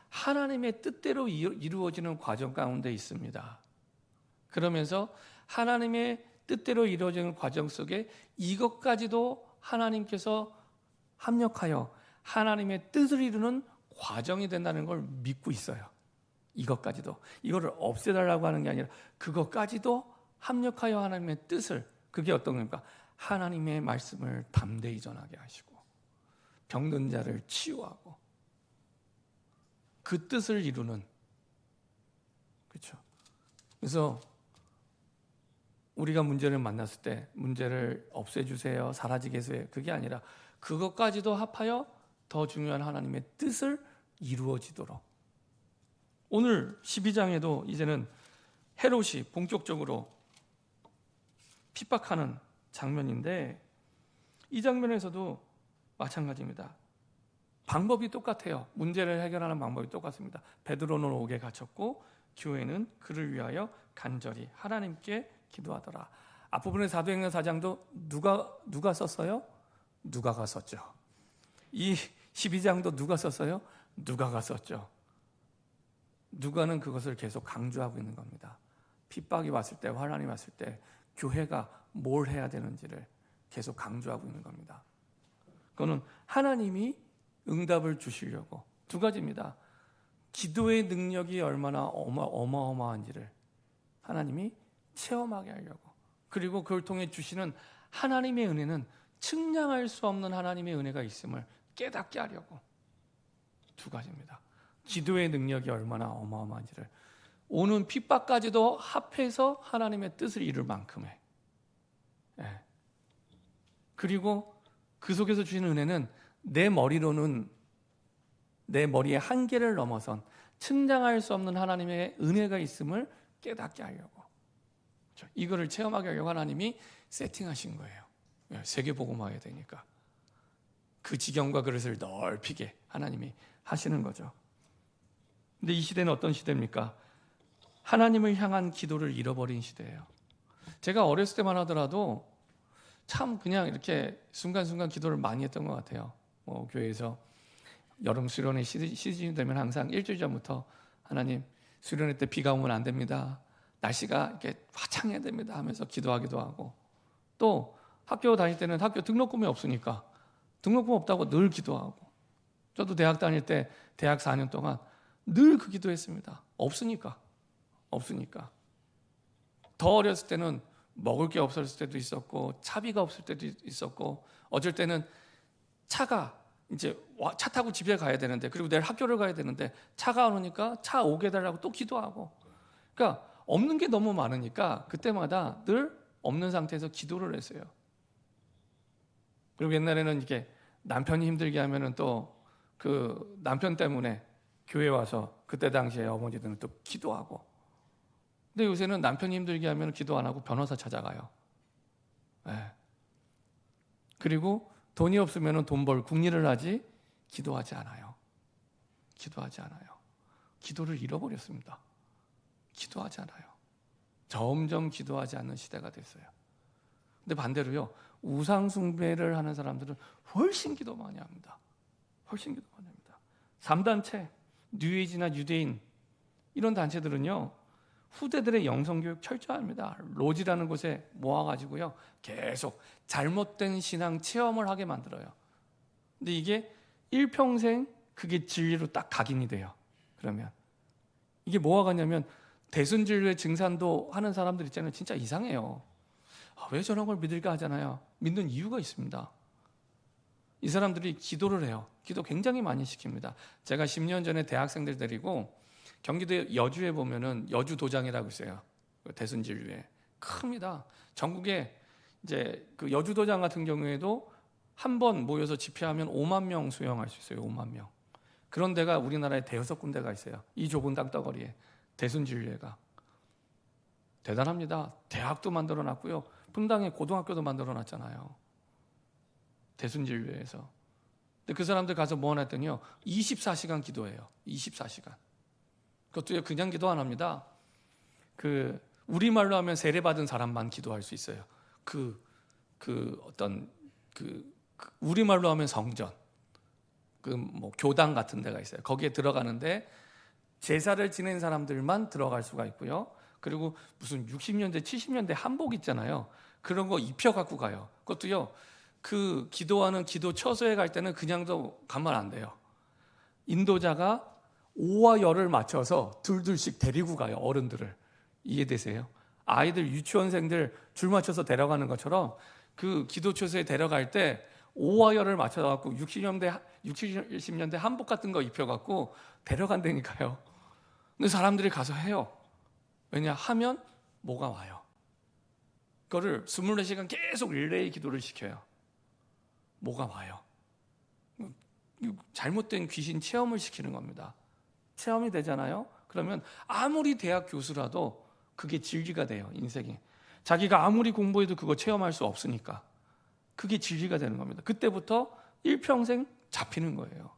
하나님의 뜻대로 이루어지는 과정 가운데 있습니다. 그러면서 하나님의 뜻대로 이루어지는 과정 속에 이것까지도 하나님께서 합력하여 하나님의 뜻을 이루는 과정이 된다는 걸 믿고 있어요. 이것까지도. 이거를 없애달라고 하는 게 아니라 그것까지도 합력하여 하나님의 뜻을, 그게 어떤 겁니까? 하나님의 말씀을 담대히 전하게 하시고 병든 자를 치유하고 그 뜻을 이루는, 그렇죠? 그래서 우리가 문제를 만났을 때 문제를 없애주세요, 사라지게 해주세요, 그게 아니라 그것까지도 합하여 더 중요한 하나님의 뜻을 이루어지도록. 오늘 12장에도 이제는 헤롯이 본격적으로 핍박하는 장면인데 이 장면에서도 마찬가지입니다. 방법이 똑같아요. 문제를 해결하는 방법이 똑같습니다. 베드로는 옥에 갇혔고 교회는 그를 위하여 간절히 하나님께 기도하더라. 앞부분의 사도행전 4장도 누가 썼어요? 누가가 썼죠. 이 12장도 누가 썼어요? 누가가 썼죠. 누가는 그것을 계속 강조하고 있는 겁니다. 핍박이 왔을 때, 환난이 왔을 때 교회가 뭘 해야 되는지를 계속 강조하고 있는 겁니다. 그거는 하나님이 응답을 주시려고. 두 가지입니다. 기도의 능력이 얼마나 어마어마한지를 하나님이 체험하게 하려고. 그리고 그걸 통해 주시는 하나님의 은혜는 측량할 수 없는 하나님의 은혜가 있음을 깨닫게 하려고. 두 가지입니다. 기도의 능력이 얼마나 어마어마한지를 오는 핍박까지도 합해서 하나님의 뜻을 이룰 만큼의. 그리고 그 속에서 주시는 은혜는 내 머리로는, 내 머리의 한계를 넘어선 측량할 수 없는 하나님의 은혜가 있음을 깨닫게 하려고. 이거를 체험하게 하려고 하나님이 세팅하신 거예요. 세계복음화해야 되니까. 그 지경과 그릇을 넓히게 하나님이 하시는 거죠. 근데 이 시대는 어떤 시대입니까? 하나님을 향한 기도를 잃어버린 시대예요. 제가 어렸을 때만 하더라도 참 그냥 이렇게 순간순간 기도를 많이 했던 것 같아요. 교회에서 여름 수련회 시즌이 되면 항상 일주일 전부터 하나님, 수련회 때 비가 오면 안 됩니다. 날씨가 이렇게 화창해야 됩니다 하면서 기도하기도 하고, 또 학교 다닐 때는 학교 등록금이 없으니까 등록금 없다고 늘 기도하고, 저도 대학 다닐 때 대학 4년 동안 늘 그 기도했습니다. 없으니까. 더 어렸을 때는 먹을 게 없었을 때도 있었고, 차비가 없을 때도 있었고, 어쩔 때는 차가 이제 차 타고 집에 가야 되는데, 그리고 내일 학교를 가야 되는데 차가 안 오니까 차 오게 해달라고 또 기도하고. 그러니까 없는 게 너무 많으니까 그때마다 늘 없는 상태에서 기도를 했어요. 그리고 옛날에는 이게 남편이 힘들게 하면은 또 그 남편 때문에 교회 와서 그때 당시에 어머니들은 또 기도하고. 근데 요새는 남편이 힘들게 하면 기도 안 하고 변호사 찾아가요. 그리고 돈이 없으면 돈 벌 궁리를 하지 기도하지 않아요. 기도를 잃어버렸습니다. 기도하지 않아요. 점점 기도하지 않는 시대가 됐어요. 근데 반대로요, 우상 숭배를 하는 사람들은 훨씬 기도 많이 합니다. 3단체, 뉴에이지나 유대인 이런 단체들은요, 후대들의 영성교육 철저합니다. 로지라는 곳에 모아가지고요, 계속 잘못된 신앙 체험을 하게 만들어요. 근데 이게 일평생 그게 진리로 딱 각인이 돼요. 그러면 이게 뭐가 가냐면, 대순진리의 증산도 하는 사람들 있잖아요. 진짜 이상해요. 왜 저런 걸 믿을까 하잖아요. 믿는 이유가 있습니다. 이 사람들이 기도를 해요. 기도 굉장히 많이 시킵니다. 제가 10년 전에 대학생들 데리고 경기도 여주에 보면은 여주도장이라고 있어요. 대순진리에 큽니다. 전국에 이제 그 여주도장 같은 경우에도 한 번 모여서 집회하면 5만 명 수용할 수 있어요. 5만 명. 그런 데가 우리나라에 대여섯 군데가 있어요. 이 좁은 땅덩어리에 대순진리회가 대단합니다. 대학도 만들어놨고요, 분당에 고등학교도 만들어놨잖아요. 대순진리회에서. 근데 그 사람들 가서 뭐 하나 했더니요, 24시간 기도해요. 24시간. 그것도 그냥 기도 안 합니다. 그 우리말로 하면 세례받은 사람만 기도할 수 있어요. 어떤 우리말로 하면 성전, 뭐 교당 같은 데가 있어요. 거기에 들어가는데 제사를 지낸 사람들만 들어갈 수가 있고요. 그리고 무슨 60년대, 70년대 한복 있잖아요. 그런 거 입혀 갖고 가요. 그것도요. 그 기도하는 기도 처소에 갈 때는 그냥도 가면 안 돼요. 인도자가 오와 열을 맞춰서 둘둘씩 데리고 가요. 어른들을. 이해되세요? 아이들 유치원생들 줄 맞춰서 데려가는 것처럼 그 기도 처소에 데려갈 때 오와 열을 맞춰 갖고 60년대 한복 같은 거 입혀 갖고 데려간다니까요. 근데 사람들이 가서 해요. 왜냐 하면 뭐가 와요. 그거를 24시간 계속 릴레이 기도를 시켜요. 뭐가 와요. 잘못된 귀신 체험을 시키는 겁니다. 체험이 되잖아요. 그러면 아무리 대학 교수라도 그게 진리가 돼요. 인생에. 자기가 아무리 공부해도 그거 체험할 수 없으니까 그게 진리가 되는 겁니다. 그때부터 일평생 잡히는 거예요.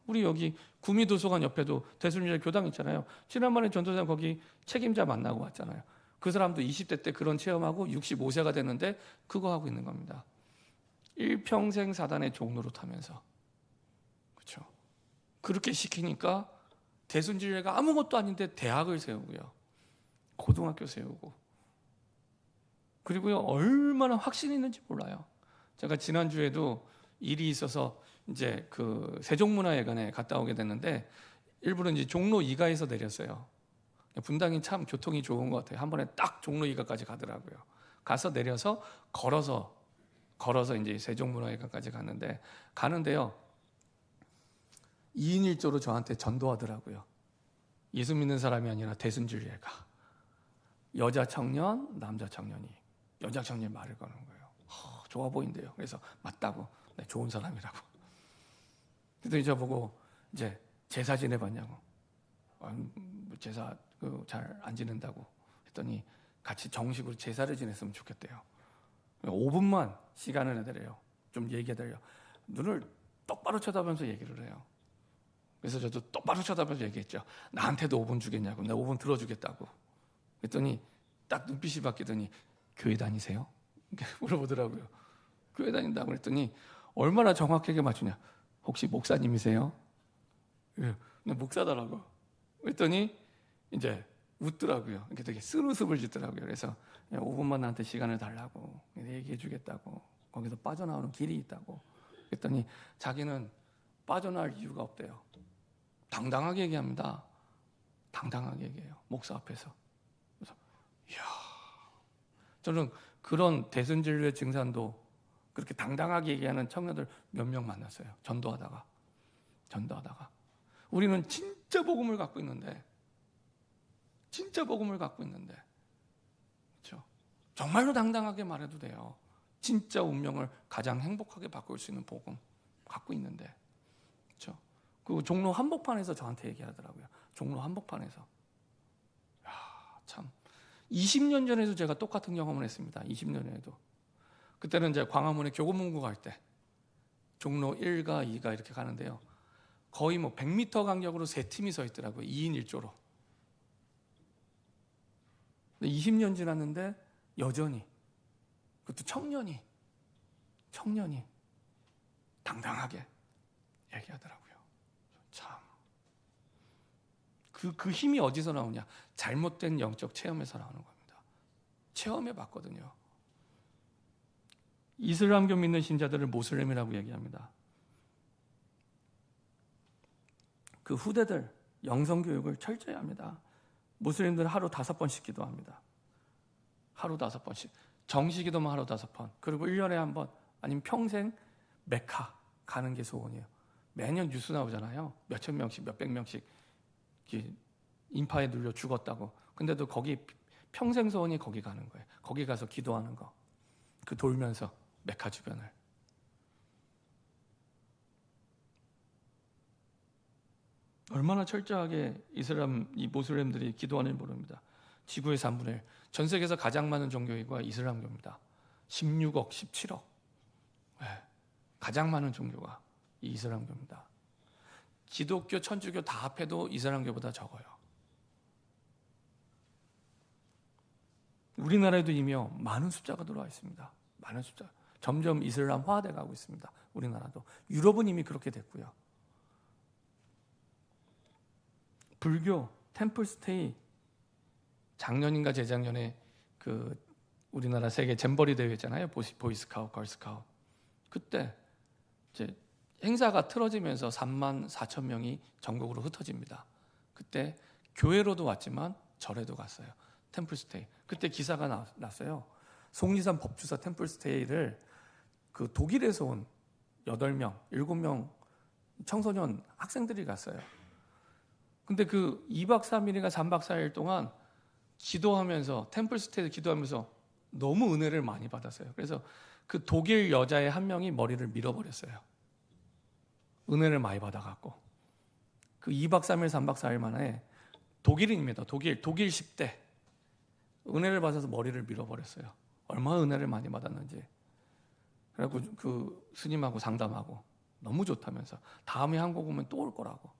우리 여기 구미도서관 옆에도 대순절 교당 있잖아요. 지난번에 전도사님 거기 책임자 만나고 왔잖아요. 그 사람도 20대 때 그런 체험하고 65세가 됐는데 그거 하고 있는 겁니다. 일평생 사단의 종로로 타면서. 그렇죠. 그렇게 시키니까 대순진례가 아무것도 아닌데 대학을 세우고요. 고등학교 세우고. 그리고요, 얼마나 확신이 있는지 몰라요. 제가 지난주에도 일이 있어서 이제 그 세종문화회관에 갔다 오게 됐는데 일부러 이제 종로 2가에서 내렸어요. 분당이 참 교통이 좋은 것 같아요. 한 번에 딱 종로 2가까지 가더라고요. 가서 내려서 걸어서 이제 세종문화회관까지 가는데요. 2인 1조로 저한테 전도하더라고요. 예수 믿는 사람이 아니라 대순진례가 여자 청년, 남자 청년이 여자 청년 말을 거는 거예요. 좋아 보인대요. 그래서 맞다고, 네, 좋은 사람이라고. 그래서 저보고 이제 제사 지내봤냐고. 제사 잘 안 지낸다고 했더니 같이 정식으로 제사를 지냈으면 좋겠대요. 5분만 시간을 내드려요. 좀 얘기해드려요. 눈을 똑바로 쳐다보면서 얘기를 해요. 그래서 저도 똑바로 쳐다보면서 얘기했죠. 나한테도 5분 주겠냐고. 내가 5분 들어주겠다고. 그랬더니 딱 눈빛이 바뀌더니 교회 다니세요? 이렇게 물어보더라고요. 교회 다닌다고 그랬더니 얼마나 정확하게 맞추냐. 혹시 목사님이세요? 예, 목사더라고. 그랬더니 이제 웃더라고요. 이렇게 되게 쓴웃음을 짓더라고요. 그래서 5분만 나한테 시간을 달라고 얘기해 주겠다고. 거기서 빠져나오는 길이 있다고. 그랬더니 자기는 빠져나올 이유가 없대요. 당당하게 얘기합니다. 당당하게 얘기해요. 목사 앞에서. 그래서 이야, 저는 그런 대순진례 증산도 그렇게 당당하게 얘기하는 청년들 몇 명 만났어요. 전도하다가. 우리는 진짜 복음을 갖고 있는데, 그렇죠? 정말로 당당하게 말해도 돼요. 진짜 운명을 가장 행복하게 바꿀 수 있는 복음 갖고 있는데, 그렇죠? 그 종로 한복판에서 저한테 얘기하더라고요. 종로 한복판에서. 야, 참. 20년 전에도 제가 똑같은 경험을 했습니다. 20년 전에도. 그때는 이제 광화문에 교보문고 갈 때 종로 1가 2가 이렇게 가는데요. 거의 뭐 100m 간격으로 3팀이 서 있더라고요. 2인 1조로. 20년 지났는데 여전히, 그것도 청년이 당당하게 얘기하더라고요. 참. 그 힘이 어디서 나오냐? 잘못된 영적 체험에서 나오는 겁니다. 체험해 봤거든요. 이슬람교 믿는 신자들을 모슬림이라고 얘기합니다. 그 후대들 영성 교육을 철저히 합니다. 무슬림들은 하루 5번씩 기도합니다. 하루 5번씩. 정시기도만 하루 5번. 그리고 1년에 한 번, 아니면 평생 메카 가는 게 소원이에요. 매년 뉴스 나오잖아요. 몇천 명씩, 몇백 명씩 인파에 눌려 죽었다고. 근데도 거기 평생 소원이 거기 가는 거예요. 거기 가서 기도하는 거. 그 돌면서 메카 주변을. 얼마나 철저하게 이 모슬렘들이 기도하는지 모릅니다. 지구의 3분의 1. 전 세계에서 가장 많은 종교가 이슬람교입니다. 16억, 17억. 네. 가장 많은 종교가 이 이슬람교입니다. 기독교, 천주교 다 합해도 이슬람교보다 적어요. 우리나라에도 이미 많은 숫자가 들어와 있습니다. 많은 숫자. 점점 이슬람화돼 가고 있습니다. 우리나라도. 유럽은 이미 그렇게 됐고요. 불교, 템플스테이, 작년인가 재작년에 그 우리나라 세계 잼버리 대회 있잖아요. 보이스카우트, 걸스카우트. 그때 이제 행사가 틀어지면서 3만 4천 명이 전국으로 흩어집니다. 그때 교회로도 왔지만 절에도 갔어요. 템플스테이. 그때 기사가 났어요. 속리산 법주사 템플스테이를 그 독일에서 온 8명, 7명 청소년 학생들이 갔어요. 근데 그 2박 3일인가 3박 4일 동안 기도하면서 템플스테이에서 기도하면서 너무 은혜를 많이 받았어요. 그래서 그 독일 여자의 한 명이 머리를 밀어버렸어요. 은혜를 많이 받아갖고 그 2박 3일 3박 4일 만에 독일인입니다. 독일 10대 은혜를 받아서 머리를 밀어버렸어요. 얼마나 은혜를 많이 받았는지. 그래갖고 그 스님하고 상담하고 너무 좋다면서 다음에 한국 오면 또 올 거라고.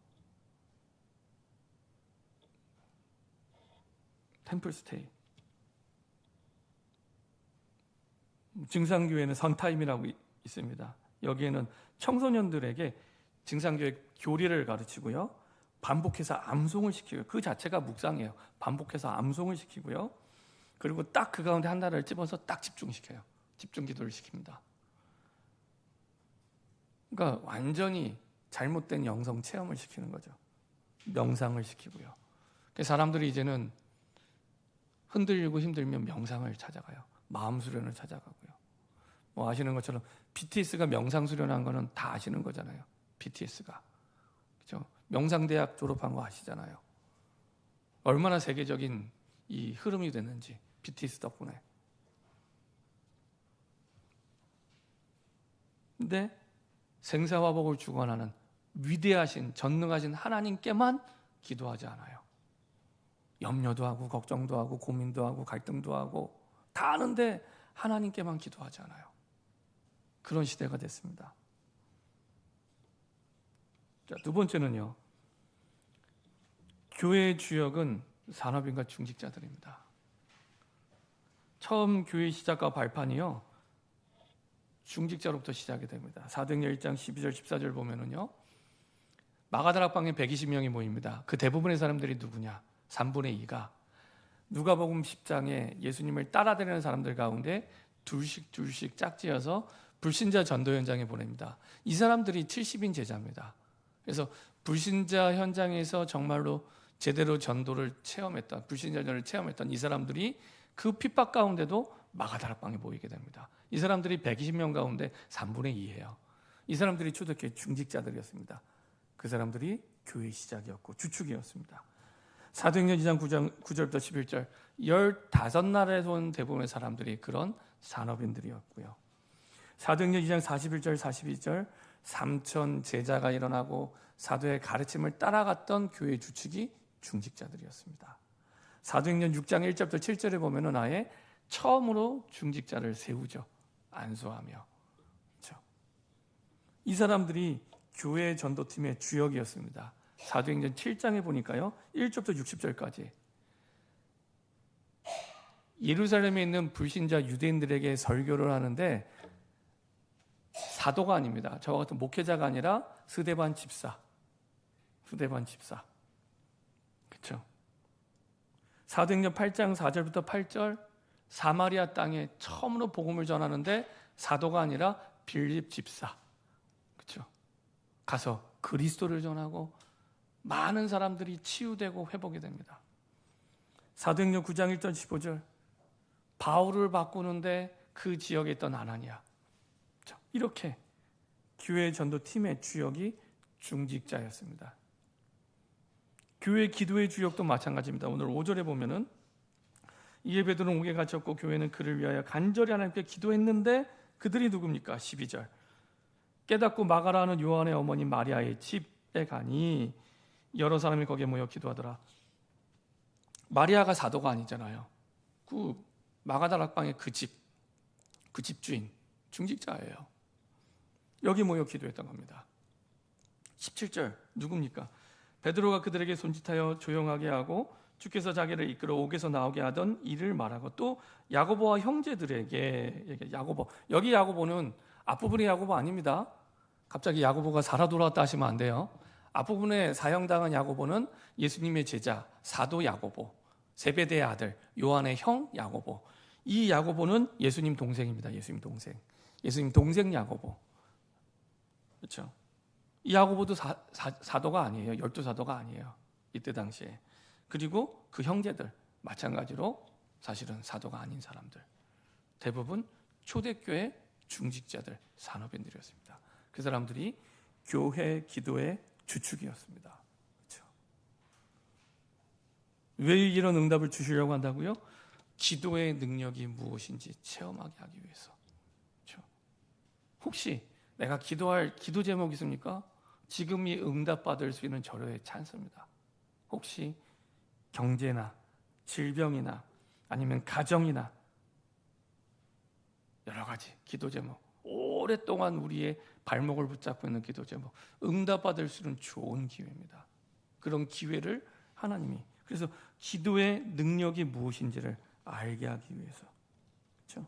템플스테이. 증상교회는 선타임이라고 있습니다. 여기에는 청소년들에게 증상교회 교리를 가르치고요. 반복해서 암송을 시키고요. 그 자체가 묵상이에요. 반복해서 암송을 시키고요. 그리고 딱 그 가운데 하나를 집어서 딱 집중시켜요. 집중 기도를 시킵니다. 그러니까 완전히 잘못된 영성 체험을 시키는 거죠. 명상을 시키고요. 사람들이 이제는 흔들리고 힘들면 명상을 찾아가요. 마음 수련을 찾아가고요. 뭐 아시는 것처럼 BTS가 명상 수련한 거는 다 아시는 거잖아요. BTS가. 그렇죠? 명상대학 졸업한 거 아시잖아요. 얼마나 세계적인 이 흐름이 됐는지 BTS 덕분에. 근데 생사화복을 주관하는 위대하신 전능하신 하나님께만 기도하지 않아요. 염려도 하고 걱정도 하고 고민도 하고 갈등도 하고 다 아는데 하나님께만 기도하지 않아요. 그런 시대가 됐습니다. 자, 두 번째는요. 교회의 주역은 산업인과 중직자들입니다. 처음 교회 시작과 발판이요. 중직자로부터 시작이 됩니다. 사도행전 1장 12절 14절 보면은요. 마가다락방에 120명이 모입니다. 그 대부분의 사람들이 누구냐? 3분의 2가 누가복음 10장에 예수님을 따라다니는 사람들 가운데 둘씩 짝지어서 불신자 전도 현장에 보냅니다. 이 사람들이 70인 제자입니다. 그래서 불신자 현장에서 정말로 제대로 전도를 체험했던 불신자전을 체험했던 이 사람들이 그 핍박 가운데도 마가다락방에 모이게 됩니다. 이 사람들이 120명 가운데 3분의 2예요. 이 사람들이 초대교회 중직자들이었습니다. 그 사람들이 교회 시작이었고 주축이었습니다. 사도행전 2장 9절부터 11절 15나라에서 온 대부분의 사람들이 그런 산업인들이었고요. 사도행전 2장 41절 42절 3천 제자가 일어나고 사도의 가르침을 따라갔던 교회 주축이 중직자들이었습니다. 사도행전 6장 1절부터 7절에 보면은 아예 처음으로 중직자를 세우죠. 안수하며. 그렇죠? 이 사람들이 교회 전도팀의 주역이었습니다. 사도행전 7장에 보니까요. 1절부터 60절까지 예루살렘에 있는 불신자 유대인들에게 설교를 하는데 사도가 아닙니다. 저와 같은 목회자가 아니라 스데반 집사. 그렇죠? 사도행전 8장 4절부터 8절 사마리아 땅에 처음으로 복음을 전하는데 사도가 아니라 빌립 집사. 그렇죠? 가서 그리스도를 전하고 많은 사람들이 치유되고 회복이 됩니다. 사도행전 9장 1절 15절 바울을 바꾸는데 그 지역에 있던 아나니아. 이렇게 교회 전도팀의 주역이 중직자였습니다. 교회 기도의 주역도 마찬가지입니다. 오늘 5절에 보면은 이에 베드로는 옥에 갇혔고 교회는 그를 위하여 간절히 하나님께 기도했는데 그들이 누굽니까? 12절 깨닫고 마가라는 요한의 어머니 마리아의 집에 가니 여러 사람이 거기에 모여 기도하더라. 마리아가 사도가 아니잖아요. 그 마가다락방의 그 집주인 중직자예요. 여기 모여 기도했던 겁니다. 17절 누굽니까? 베드로가 그들에게 손짓하여 조용하게 하고 주께서 자기를 이끌어 옥에서 나오게 하던 일을 말하고 또 야고보와 형제들에게 야고보 여기 야고보는 앞부분의 야고보 아닙니다. 갑자기 야고보가 살아 돌아왔다 하시면 안 돼요. 앞부분에 사형당한 야고보는 예수님의 제자 사도 야고보, 세베대의 아들 요한의 형 야고보. 이 야고보는 예수님 동생입니다. 예수님 동생 야고보. 그렇죠? 이 야고보도 사도가 아니에요. 12사도가 아니에요. 이때 당시에. 그리고 그 형제들 마찬가지로 사실은 사도가 아닌 사람들. 대부분 초대교회 중직자들, 산업인들이었습니다. 그 사람들이 교회 기도의 주축이었습니다. 그렇죠? 왜 이런 응답을 주시려고 한다고요? 기도의 능력이 무엇인지 체험하게 하기 위해서. 그렇죠? 혹시 내가 기도할 기도 제목이 있습니까? 지금이 응답받을 수 있는 절호의 찬스입니다. 혹시 경제나 질병이나 아니면 가정이나 여러 가지 기도 제목, 오랫동안 우리의 발목을 붙잡고 있는 기도 제목, 응답받을 수 있는 좋은 기회입니다. 그런 기회를 하나님이, 그래서 기도의 능력이 무엇인지를 알게 하기 위해서. 그렇죠?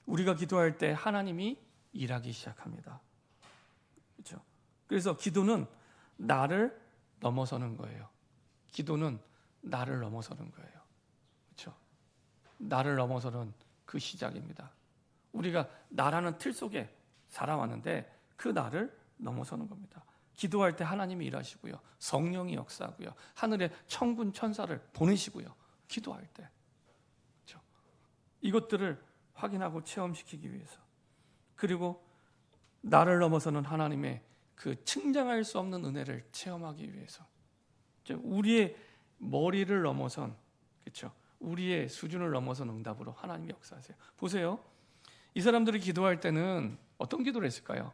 우리가 기도할 때 하나님이 일하기 시작합니다. 그렇죠? 그래서 기도는 나를 넘어서는 거예요. 기도는 나를 넘어서는 거예요. 그렇죠? 나를 넘어서는 그 시작입니다. 우리가 나라는 틀 속에 살아왔는데 그 나를 넘어서는 겁니다. 기도할 때 하나님이 일하시고요. 성령이 역사하고요. 하늘에 천군 천사를 보내시고요. 기도할 때. 그렇죠? 이것들을 확인하고 체험시키기 위해서. 그리고 나를 넘어서는 하나님의 그 측량할 수 없는 은혜를 체험하기 위해서. 우리의 머리를 넘어선, 그렇죠? 우리의 수준을 넘어선 응답으로 하나님이 역사하세요. 보세요. 이 사람들이 기도할 때는 어떤 기도를 했을까요?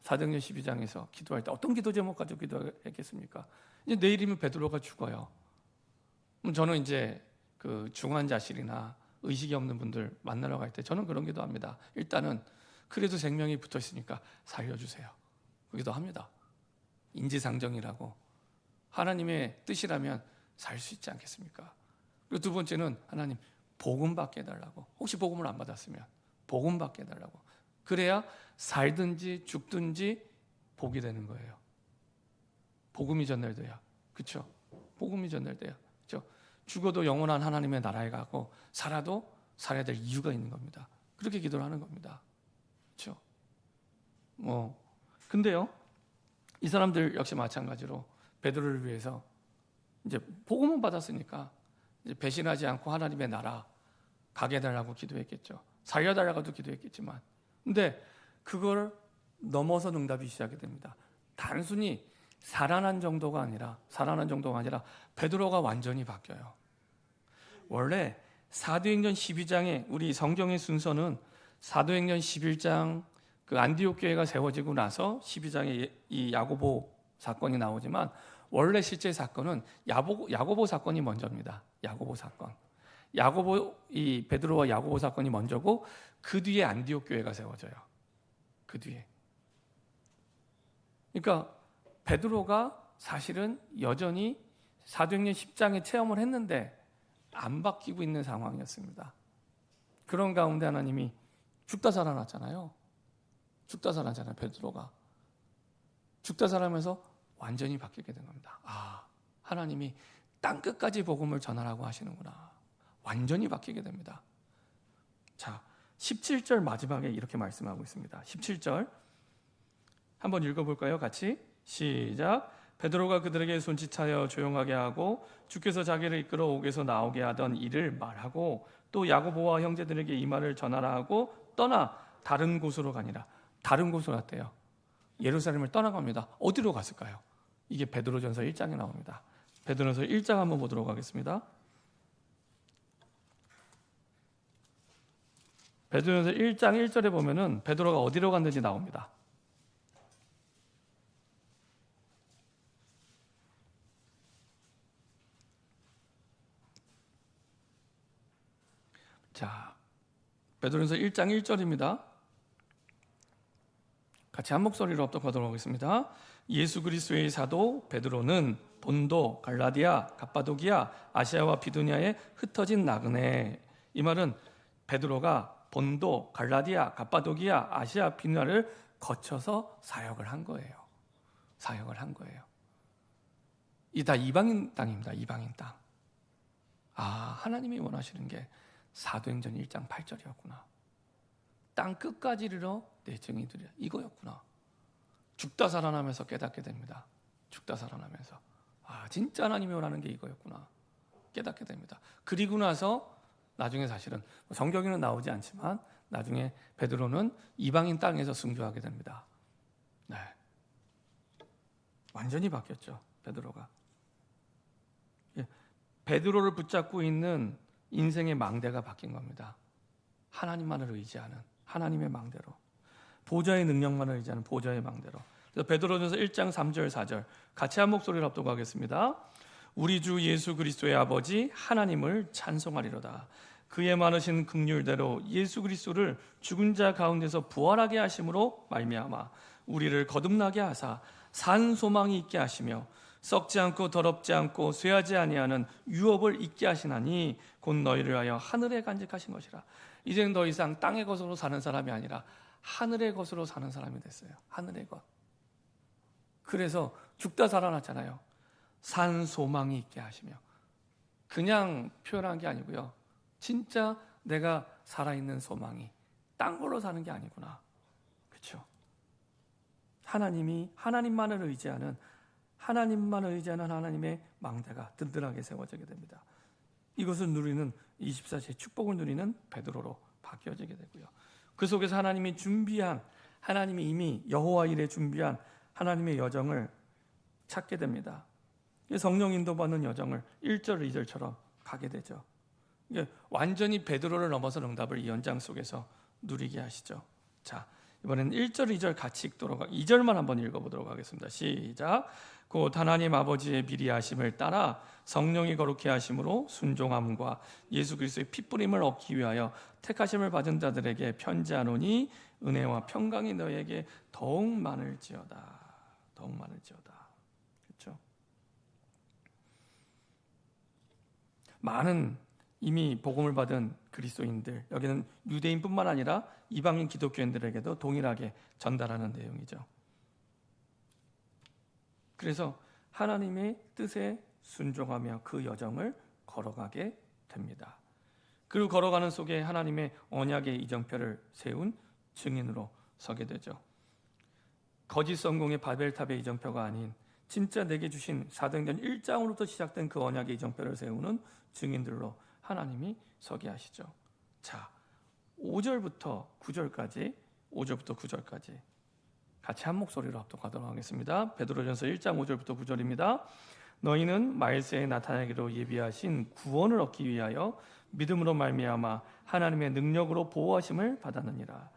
사도행전 12장에서 기도할 때 어떤 기도 제목 가지고 기도했겠습니까? 이제 내일이면 베드로가 죽어요. 그럼 저는 이제 그 중환자실이나 의식이 없는 분들 만나러 갈 때 저는 그런 기도합니다. 일단은 그래도 생명이 붙어 있으니까 살려주세요. 그 기도합니다. 인지상정이라고. 하나님의 뜻이라면 살 수 있지 않겠습니까? 그리고 두 번째는 하나님 복음 받게 해달라고. 혹시 복음을 안 받았으면 복음 받게 해달라고. 그래야 살든지 죽든지 복이 되는 거예요. 복음이 전달돼야. 그렇죠? 복음이 전달돼야. 그렇죠? 죽어도 영원한 하나님의 나라에 가고 살아도 살아야 될 이유가 있는 겁니다. 그렇게 기도를 하는 겁니다. 그렇죠? 근데요. 이 사람들 역시 마찬가지로 베드로를 위해서 이제 복음은 받았으니까 이제 배신하지 않고 하나님의 나라 가게 해달라고 기도했겠죠. 살려달라고도 기도했겠지만, 근데 그걸 넘어서 응답이 시작이 됩니다. 단순히 살아난 정도가 아니라 베드로가 완전히 바뀌어요. 원래 사도행전 12장에 우리 성경의 순서는 사도행전 11장 그 안디옥 교회가 세워지고 나서 12장에 이 야고보 사건이 나오지만 원래 실제 사건은 야고보 사건이 먼저입니다. 야고보 사건. 이 베드로와 야고보 사건이 먼저고 그 뒤에 안디옥 교회가 세워져요. 그 뒤에. 그러니까 베드로가 사실은 여전히 사도행전 10장에 체험을 했는데 안 바뀌고 있는 상황이었습니다. 그런 가운데 하나님이 죽다 살아났잖아요. 베드로가. 죽다 살아면서 완전히 바뀌게 된 겁니다. 하나님이 땅끝까지 복음을 전하라고 하시는구나. 완전히 바뀌게 됩니다. 자, 17절 마지막에 이렇게 말씀하고 있습니다. 17절 한번 읽어볼까요? 같이 시작. 베드로가 그들에게 손짓하여 조용하게 하고 주께서 자기를 이끌어 옥에서 나오게 하던 일을 말하고 또 야고보와 형제들에게 이 말을 전하라 하고 떠나 다른 곳으로 가니라. 다른 곳으로 갔대요. 예루살렘을 떠나갑니다. 어디로 갔을까요? 이게 베드로전서 1장에 나옵니다. 베드로전서 1장 한번 보도록 하겠습니다. 베드로전서 1장 1절에 보면은 베드로가 어디로 갔는지 나옵니다. 자, 베드로전서 1장 1절입니다. 같이 한 목소리로 합독하도록 하겠습니다. 예수 그리스도의 사도 베드로는 본도, 갈라디아, 갑바도기아, 아시아와 비두니아에 흩어진 나그네. 이 말은 베드로가 본도, 갈라디아, 갑바도기아, 아시아, 비두니아를 거쳐서 사역을 한 거예요. 사역을 한 거예요. 이 다 이방인 땅입니다. 이방인 땅. 하나님이 원하시는 게 사도행전 1장 8절이었구나. 땅 끝까지 이르러 내 증인이 되리라. 이거였구나. 죽다 살아나면서 깨닫게 됩니다. 죽다 살아나면서 진짜 하나님이 원하는 게 이거였구나 깨닫게 됩니다. 그리고 나서 나중에 사실은 성경에는 나오지 않지만 나중에 베드로는 이방인 땅에서 순교하게 됩니다. 네, 완전히 바뀌었죠. 베드로가. 베드로를 붙잡고 있는 인생의 망대가 바뀐 겁니다. 하나님만을 의지하는 하나님의 망대로, 보좌의 능력만을 의지하는 보좌의 망대로. 그래서 베드로전서 1장 3절 4절 같이 한 목소리로 합독하겠습니다. 우리 주 예수 그리스도의 아버지 하나님을 찬송하리로다. 그의 많으신 긍휼대로 예수 그리스도를 죽은 자 가운데서 부활하게 하심으로 말미암아 우리를 거듭나게 하사 산 소망이 있게 하시며 썩지 않고 더럽지 않고 쇠하지 아니하는 유업을 있게 하시나니 곧 너희를 하여 하늘에 간직하신 것이라. 이제는 더 이상 땅의 것으로 사는 사람이 아니라 하늘의 것으로 사는 사람이 됐어요. 하늘의 것. 그래서 죽다 살아났잖아요. 산 소망이 있게 하시며, 그냥 표현한 게 아니고요, 진짜 내가 살아있는 소망이 딴 걸로 사는 게 아니구나. 그렇죠? 하나님만을 의지하는 하나님의 망대가 든든하게 세워지게 됩니다. 이것을 누리는 24시의 축복을 누리는 베드로로 바뀌어지게 되고요. 그 속에서 하나님이 이미 여호와 일에 준비한 하나님의 여정을 찾게 됩니다. 성령 인도받는 여정을 1절 2절처럼 가게 되죠. 완전히 베드로를 넘어선 응답을 이 연장 속에서 누리게 하시죠. 자, 이번에는 1절 2절 같이 읽도록 2절만 한번 읽어보도록 하겠습니다. 시작. 곧 하나님 아버지의 미리 하심을 따라 성령이 거룩히 하심으로 순종함과 예수 그리스도의 핏부림을 얻기 위하여 택하심을 받은 자들에게 편지하노니 은혜와 평강이 너에게 더욱 많을지어다. 더욱 많을지어다. 그렇죠? 많은 이미 복음을 받은 그리스도인들, 여기는 유대인뿐만 아니라 이방인 기독교인들에게도 동일하게 전달하는 내용이죠. 그래서 하나님의 뜻에 순종하며 그 여정을 걸어가게 됩니다. 그리고 걸어가는 속에 하나님의 언약의 이정표를 세운 증인으로 서게 되죠. 거짓 성공의 바벨탑의 이정표가 아닌 진짜 내게 주신 사도행전 1장으로부터 시작된 그 언약의 이정표를 세우는 증인들로 하나님이 서게 하시죠. 자, 5절부터 9절까지 같이 한 목소리로 합독하도록 하겠습니다. 베드로전서 1장 5절부터 9절입니다. 너희는 말세에 나타나기로 예비하신 구원을 얻기 위하여 믿음으로 말미암아 하나님의 능력으로 보호하심을 받았느니라.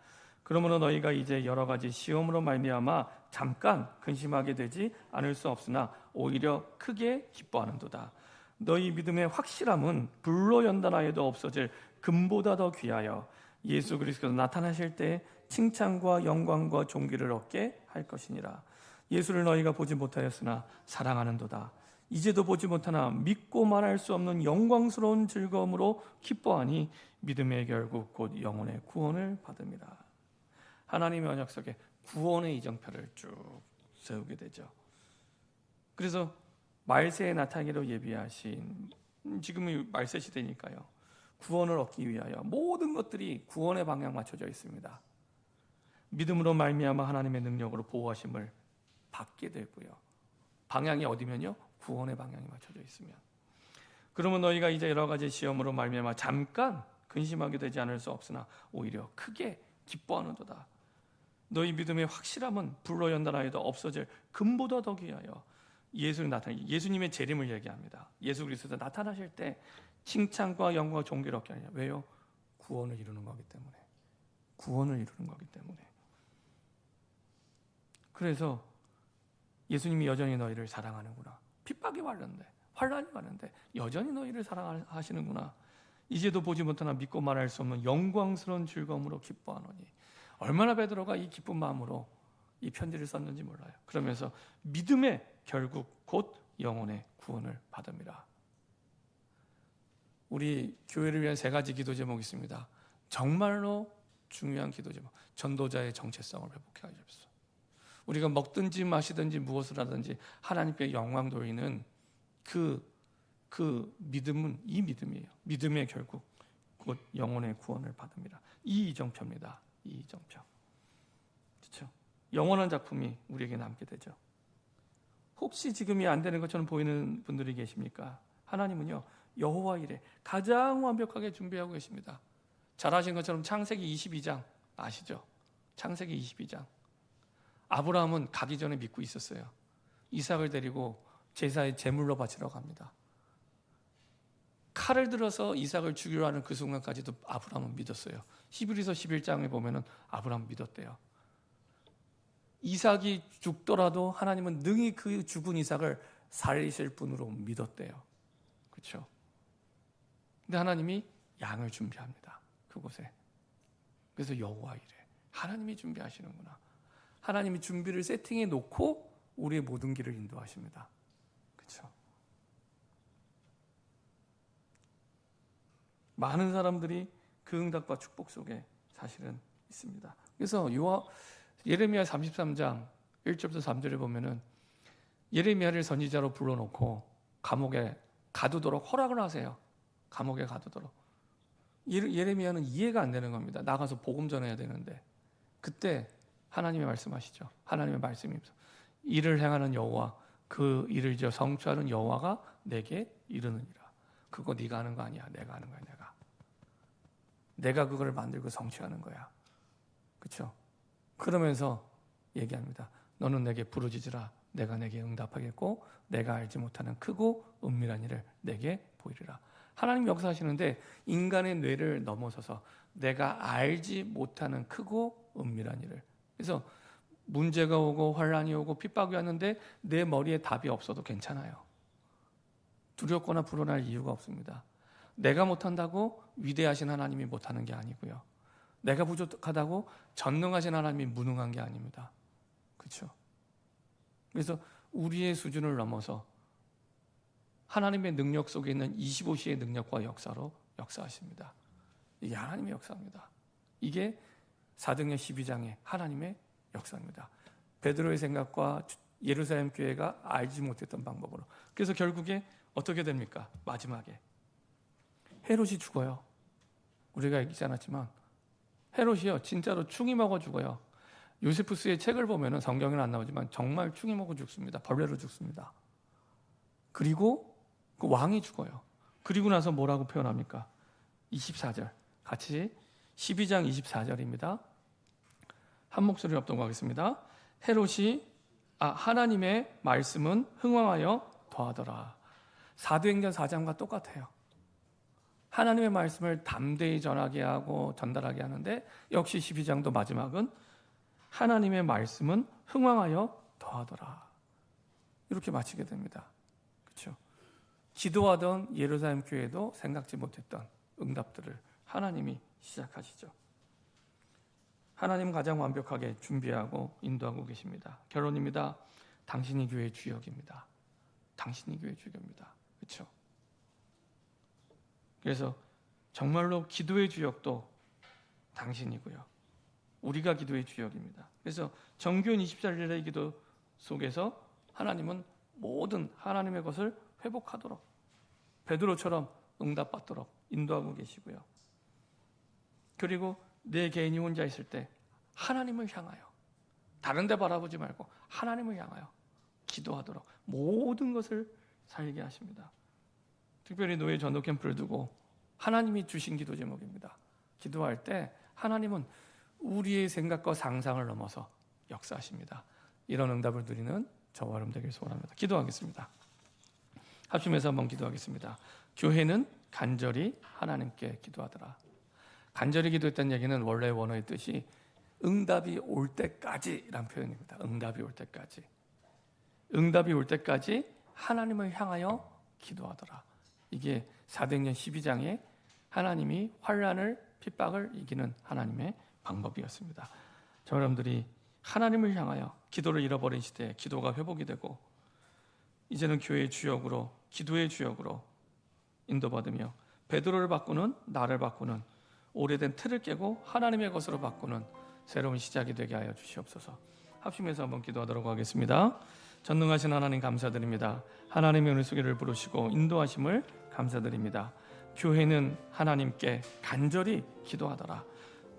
그러므로 너희가 이제 여러 가지 시험으로 말미암아 잠깐 근심하게 되지 않을 수 없으나 오히려 크게 기뻐하는도다. 너희 믿음의 확실함은 불로 연단하여도 없어질 금보다 더 귀하여 예수 그리스도께서 나타나실 때 칭찬과 영광과 존귀를 얻게 할 것이니라. 예수를 너희가 보지 못하였으나 사랑하는도다. 이제도 보지 못하나 믿고 말할 수 없는 영광스러운 즐거움으로 기뻐하니 믿음의 결국 곧 영혼의 구원을 받음이라. 하나님의 언약 속에 구원의 이정표를 쭉 세우게 되죠. 그래서 말세에 나타나기로 예비하신, 지금이 말세 시대니까요, 구원을 얻기 위하여 모든 것들이 구원의 방향 맞춰져 있습니다. 믿음으로 말미암아 하나님의 능력으로 보호하심을 받게 되고요. 방향이 어디면요? 구원의 방향이 맞춰져 있으면. 그러면 너희가 이제 여러 가지 시험으로 말미암아 잠깐 근심하게 되지 않을 수 없으나 오히려 크게 기뻐하는도다. 너희 믿음의 확실함은 불로 연단하여도 없어질 금보다 더 귀하여 예수님의 재림을 얘기합니다. 예수 그리스도 나타나실 때 칭찬과 영광과 존귀를 얻게 하냐. 왜요? 구원을 이루는 거기 때문에. 구원을 이루는 거기 때문에. 그래서 예수님이 여전히 너희를 사랑하는구나. 핍박이 왔는데, 환란이 왔는데 여전히 너희를 사랑하시는구나. 이제도 보지 못하나 믿고 말할 수 없는 영광스러운 즐거움으로 기뻐하노니. 얼마나 베드로가 이 기쁜 마음으로 이 편지를 썼는지 몰라요. 그러면서 믿음의 결국 곧 영혼의 구원을 받음이라. 우리 교회를 위한 3가지 기도 제목이 있습니다. 정말로 중요한 기도 제목. 전도자의 정체성을 회복해 하십시오. 우리가 먹든지 마시든지 무엇을 하든지 하나님께 영광 돌리는 그 믿음은 이 믿음이에요. 믿음의 결국 곧 영혼의 구원을 받음이라. 이정표입니다. 이정표. 그렇죠? 영원한 작품이 우리에게 남게 되죠. 혹시 지금이 안 되는 것처럼 보이는 분들이 계십니까? 하나님은요, 여호와 일에 가장 완벽하게 준비하고 계십니다. 잘 아신 것처럼 창세기 22장 아시죠? 창세기 22장. 아브라함은 가기 전에 믿고 있었어요. 이삭을 데리고 제사의 제물로 바치러 갑니다. 칼을 들어서 이삭을 죽이려 하는 그 순간까지도 아브라함은 믿었어요. 히브리서 11장에 보면은 아브라함 믿었대요. 이삭이 죽더라도 하나님은 능히 그 죽은 이삭을 살리실 분으로 믿었대요. 그렇죠? 근데 하나님이 양을 준비합니다. 그곳에. 그래서 여호와 이래. 하나님이 준비하시는구나. 하나님이 준비를 세팅해 놓고 우리의 모든 길을 인도하십니다. 그렇죠? 많은 사람들이 그 응답과 축복 속에 사실은 있습니다. 그래서 예레미야 33장 1절부터 3절에 보면은 예레미야를 선지자로 불러놓고 감옥에 가두도록 허락을 하세요. 감옥에 가두도록. 예레미야는 이해가 안 되는 겁니다. 나가서 복음 전해야 되는데. 그때 하나님의 말씀하시죠. 하나님의 말씀입니다. 일을 행하는 여호와, 그 일을 성취하는 여호와가 내게 이르느니라. 그거 네가 하는 거 아니야. 내가 하는 거야. 내가 그걸 만들고 성취하는 거야. 그렇죠? 그러면서 얘기합니다. 너는 내게 부르짖으라. 내가 내게 응답하겠고 내가 알지 못하는 크고 은밀한 일을 내게 보이리라. 하나님 역사하시는데 인간의 뇌를 넘어서서 내가 알지 못하는 크고 은밀한 일을. 그래서 문제가 오고 환란이 오고 핍박이 왔는데 내 머리에 답이 없어도 괜찮아요. 두렵거나 불안할 이유가 없습니다. 내가 못한다고 위대하신 하나님이 못하는 게 아니고요. 내가 부족하다고 전능하신 하나님이 무능한 게 아닙니다. 그렇죠? 그래서 우리의 수준을 넘어서 하나님의 능력 속에 있는 25시의 능력과 역사로 역사하십니다. 이게 하나님의 역사입니다. 이게 사도행전 12장의 하나님의 역사입니다. 베드로의 생각과 예루살렘 교회가 알지 못했던 방법으로. 그래서 결국에 어떻게 됩니까? 마지막에 헤롯이 죽어요. 우리가 얘기하지 않았지만 헤롯이요 진짜로 충이 먹어 죽어요. 요세푸스의 책을 보면은 성경에는 안 나오지만 정말 충이 먹어 죽습니다. 벌레로 죽습니다. 그리고 그 왕이 죽어요. 그리고 나서 뭐라고 표현합니까? 24절 같이 12장 24절입니다. 한 목소리로 합동하겠습니다. 헤롯이 하나님의 말씀은 흥왕하여 더하더라. 사도행전 4장과 똑같아요. 하나님의 말씀을 담대히 전하게 하고 전달하게 하는데 역시 12장도 마지막은 하나님의 말씀은 흥왕하여 더하더라. 이렇게 마치게 됩니다. 그렇죠? 기도하던 예루살렘 교회도 생각지 못했던 응답들을 하나님이 시작하시죠. 하나님은 가장 완벽하게 준비하고 인도하고 계십니다. 결론입니다. 당신이 교회의 주역입니다. 당신이 교회의 주역입니다. 그렇죠? 그래서 정말로 기도의 주역도 당신이고요. 우리가 기도의 주역입니다. 그래서 정교한 24일의 기도 속에서 하나님은 모든 하나님의 것을 회복하도록 베드로처럼 응답받도록 인도하고 계시고요. 그리고 내 개인이 혼자 있을 때 하나님을 향하여 다른 데 바라보지 말고 하나님을 향하여 기도하도록 모든 것을 살게 하십니다. 특별히 노예 전도 캠프를 두고 하나님이 주신 기도 제목입니다. 기도할 때 하나님은 우리의 생각과 상상을 넘어서 역사하십니다. 이런 응답을 누리는 저와 여러분 되길 소원합니다. 기도하겠습니다. 합심해서 한번 기도하겠습니다. 교회는 간절히 하나님께 기도하더라. 간절히 기도했다는 얘기는 원래 원어의 뜻이 응답이 올 때까지라는 표현입니다. 응답이 올 때까지. 응답이 올 때까지 하나님을 향하여 기도하더라. 이게 사도행전 12장에 하나님이 환난을 핍박을 이기는 하나님의 방법이었습니다. 저 여러분들이 하나님을 향하여 기도를 잃어버린 시대에 기도가 회복이 되고 이제는 교회의 주역으로 기도의 주역으로 인도받으며 베드로를 바꾸는 나를 바꾸는 오래된 틀을 깨고 하나님의 것으로 바꾸는 새로운 시작이 되게 하여 주시옵소서. 합심해서 한번 기도하도록 하겠습니다. 전능하신 하나님 감사드립니다. 하나님의 은혜 속에를 부르시고 인도하심을 감사드립니다. 교회는 하나님께 간절히 기도하더라.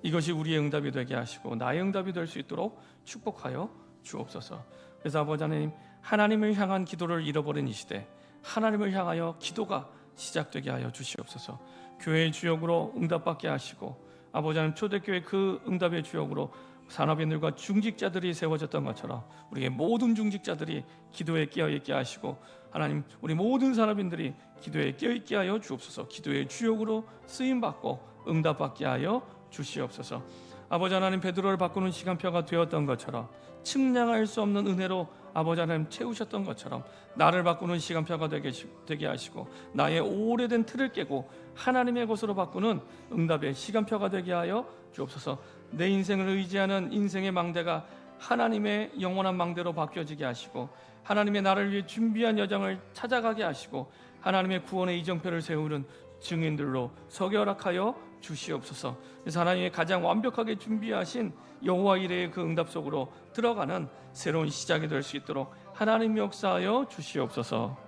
이것이 우리의 응답이 되게 하시고 나의 응답이 될 수 있도록 축복하여 주옵소서. 그래서 아버지 하나님, 하나님을 향한 기도를 잃어버린 이 시대 하나님을 향하여 기도가 시작되게 하여 주시옵소서. 교회의 주역으로 응답받게 하시고 아버지 하나님, 초대교회 그 응답의 주역으로 산업인들과 중직자들이 세워졌던 것처럼 우리의 모든 중직자들이 기도에 깨어있게 하시고 하나님, 우리 모든 산업인들이 기도에 깨어있게 하여 주옵소서. 기도의 주역으로 쓰임받고 응답받게 하여 주시옵소서. 아버지 하나님, 베드로를 바꾸는 시간표가 되었던 것처럼 측량할 수 없는 은혜로 아버지 하나님 채우셨던 것처럼 나를 바꾸는 시간표가 되게 하시고 나의 오래된 틀을 깨고 하나님의 것으로 바꾸는 응답의 시간표가 되게 하여 주옵소서. 내 인생을 의지하는 인생의 망대가 하나님의 영원한 망대로 바뀌어지게 하시고 하나님의 나를 위해 준비한 여정을 찾아가게 하시고 하나님의 구원의 이정표를 세우는 증인들로 서게 허락하여 주시옵소서. 그래서 하나님의 가장 완벽하게 준비하신 여호와 이레의 그 응답 속으로 들어가는 새로운 시작이 될 수 있도록 하나님 역사하여 주시옵소서.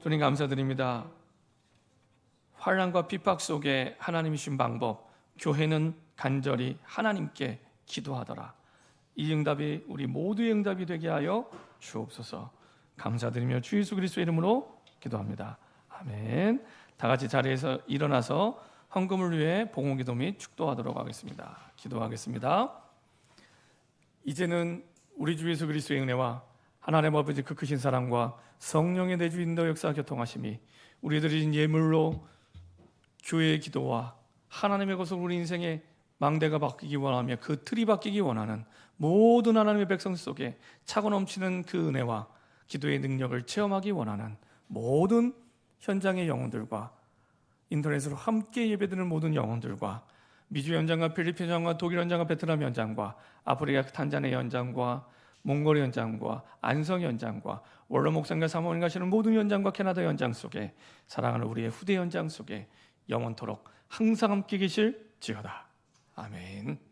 주님 감사드립니다. 환난과 핍박 속에 하나님이 주신 방법, 교회는 간절히 하나님께 기도하더라. 이 응답이 우리 모두의 응답이 되게 하여 주옵소서. 감사드리며 주 예수 그리스도의 이름으로 기도합니다. 아멘. 다 같이 자리에서 일어나서 헌금을 위해 봉헌기도 및 축도하도록 하겠습니다. 기도하겠습니다. 이제는 우리 주 예수 그리스도의 은혜와 하나님 아버지 그 크신 사랑과 성령의 내주 인도 역사 교통하심이 우리들이 예물로 교회의 기도와 하나님의 것으로 우리 인생의 망대가 바뀌기 원하며 그 틀이 바뀌기 원하는 모든 하나님의 백성 속에 차고 넘치는 그 은혜와 기도의 능력을 체험하기 원하는 모든 현장의 영혼들과 인터넷으로 함께 예배드리는 모든 영혼들과 미주 현장과 필리핀 현장과 독일 현장과 베트남 현장과 아프리카 탄자니아 현장과 몽골 현장과 안성 현장과 원로 목장과 사모님 가시는 모든 현장과 캐나다 현장 속에 사랑하는 우리의 후대 현장 속에 영원토록 항상 함께 계실지어다. 아멘.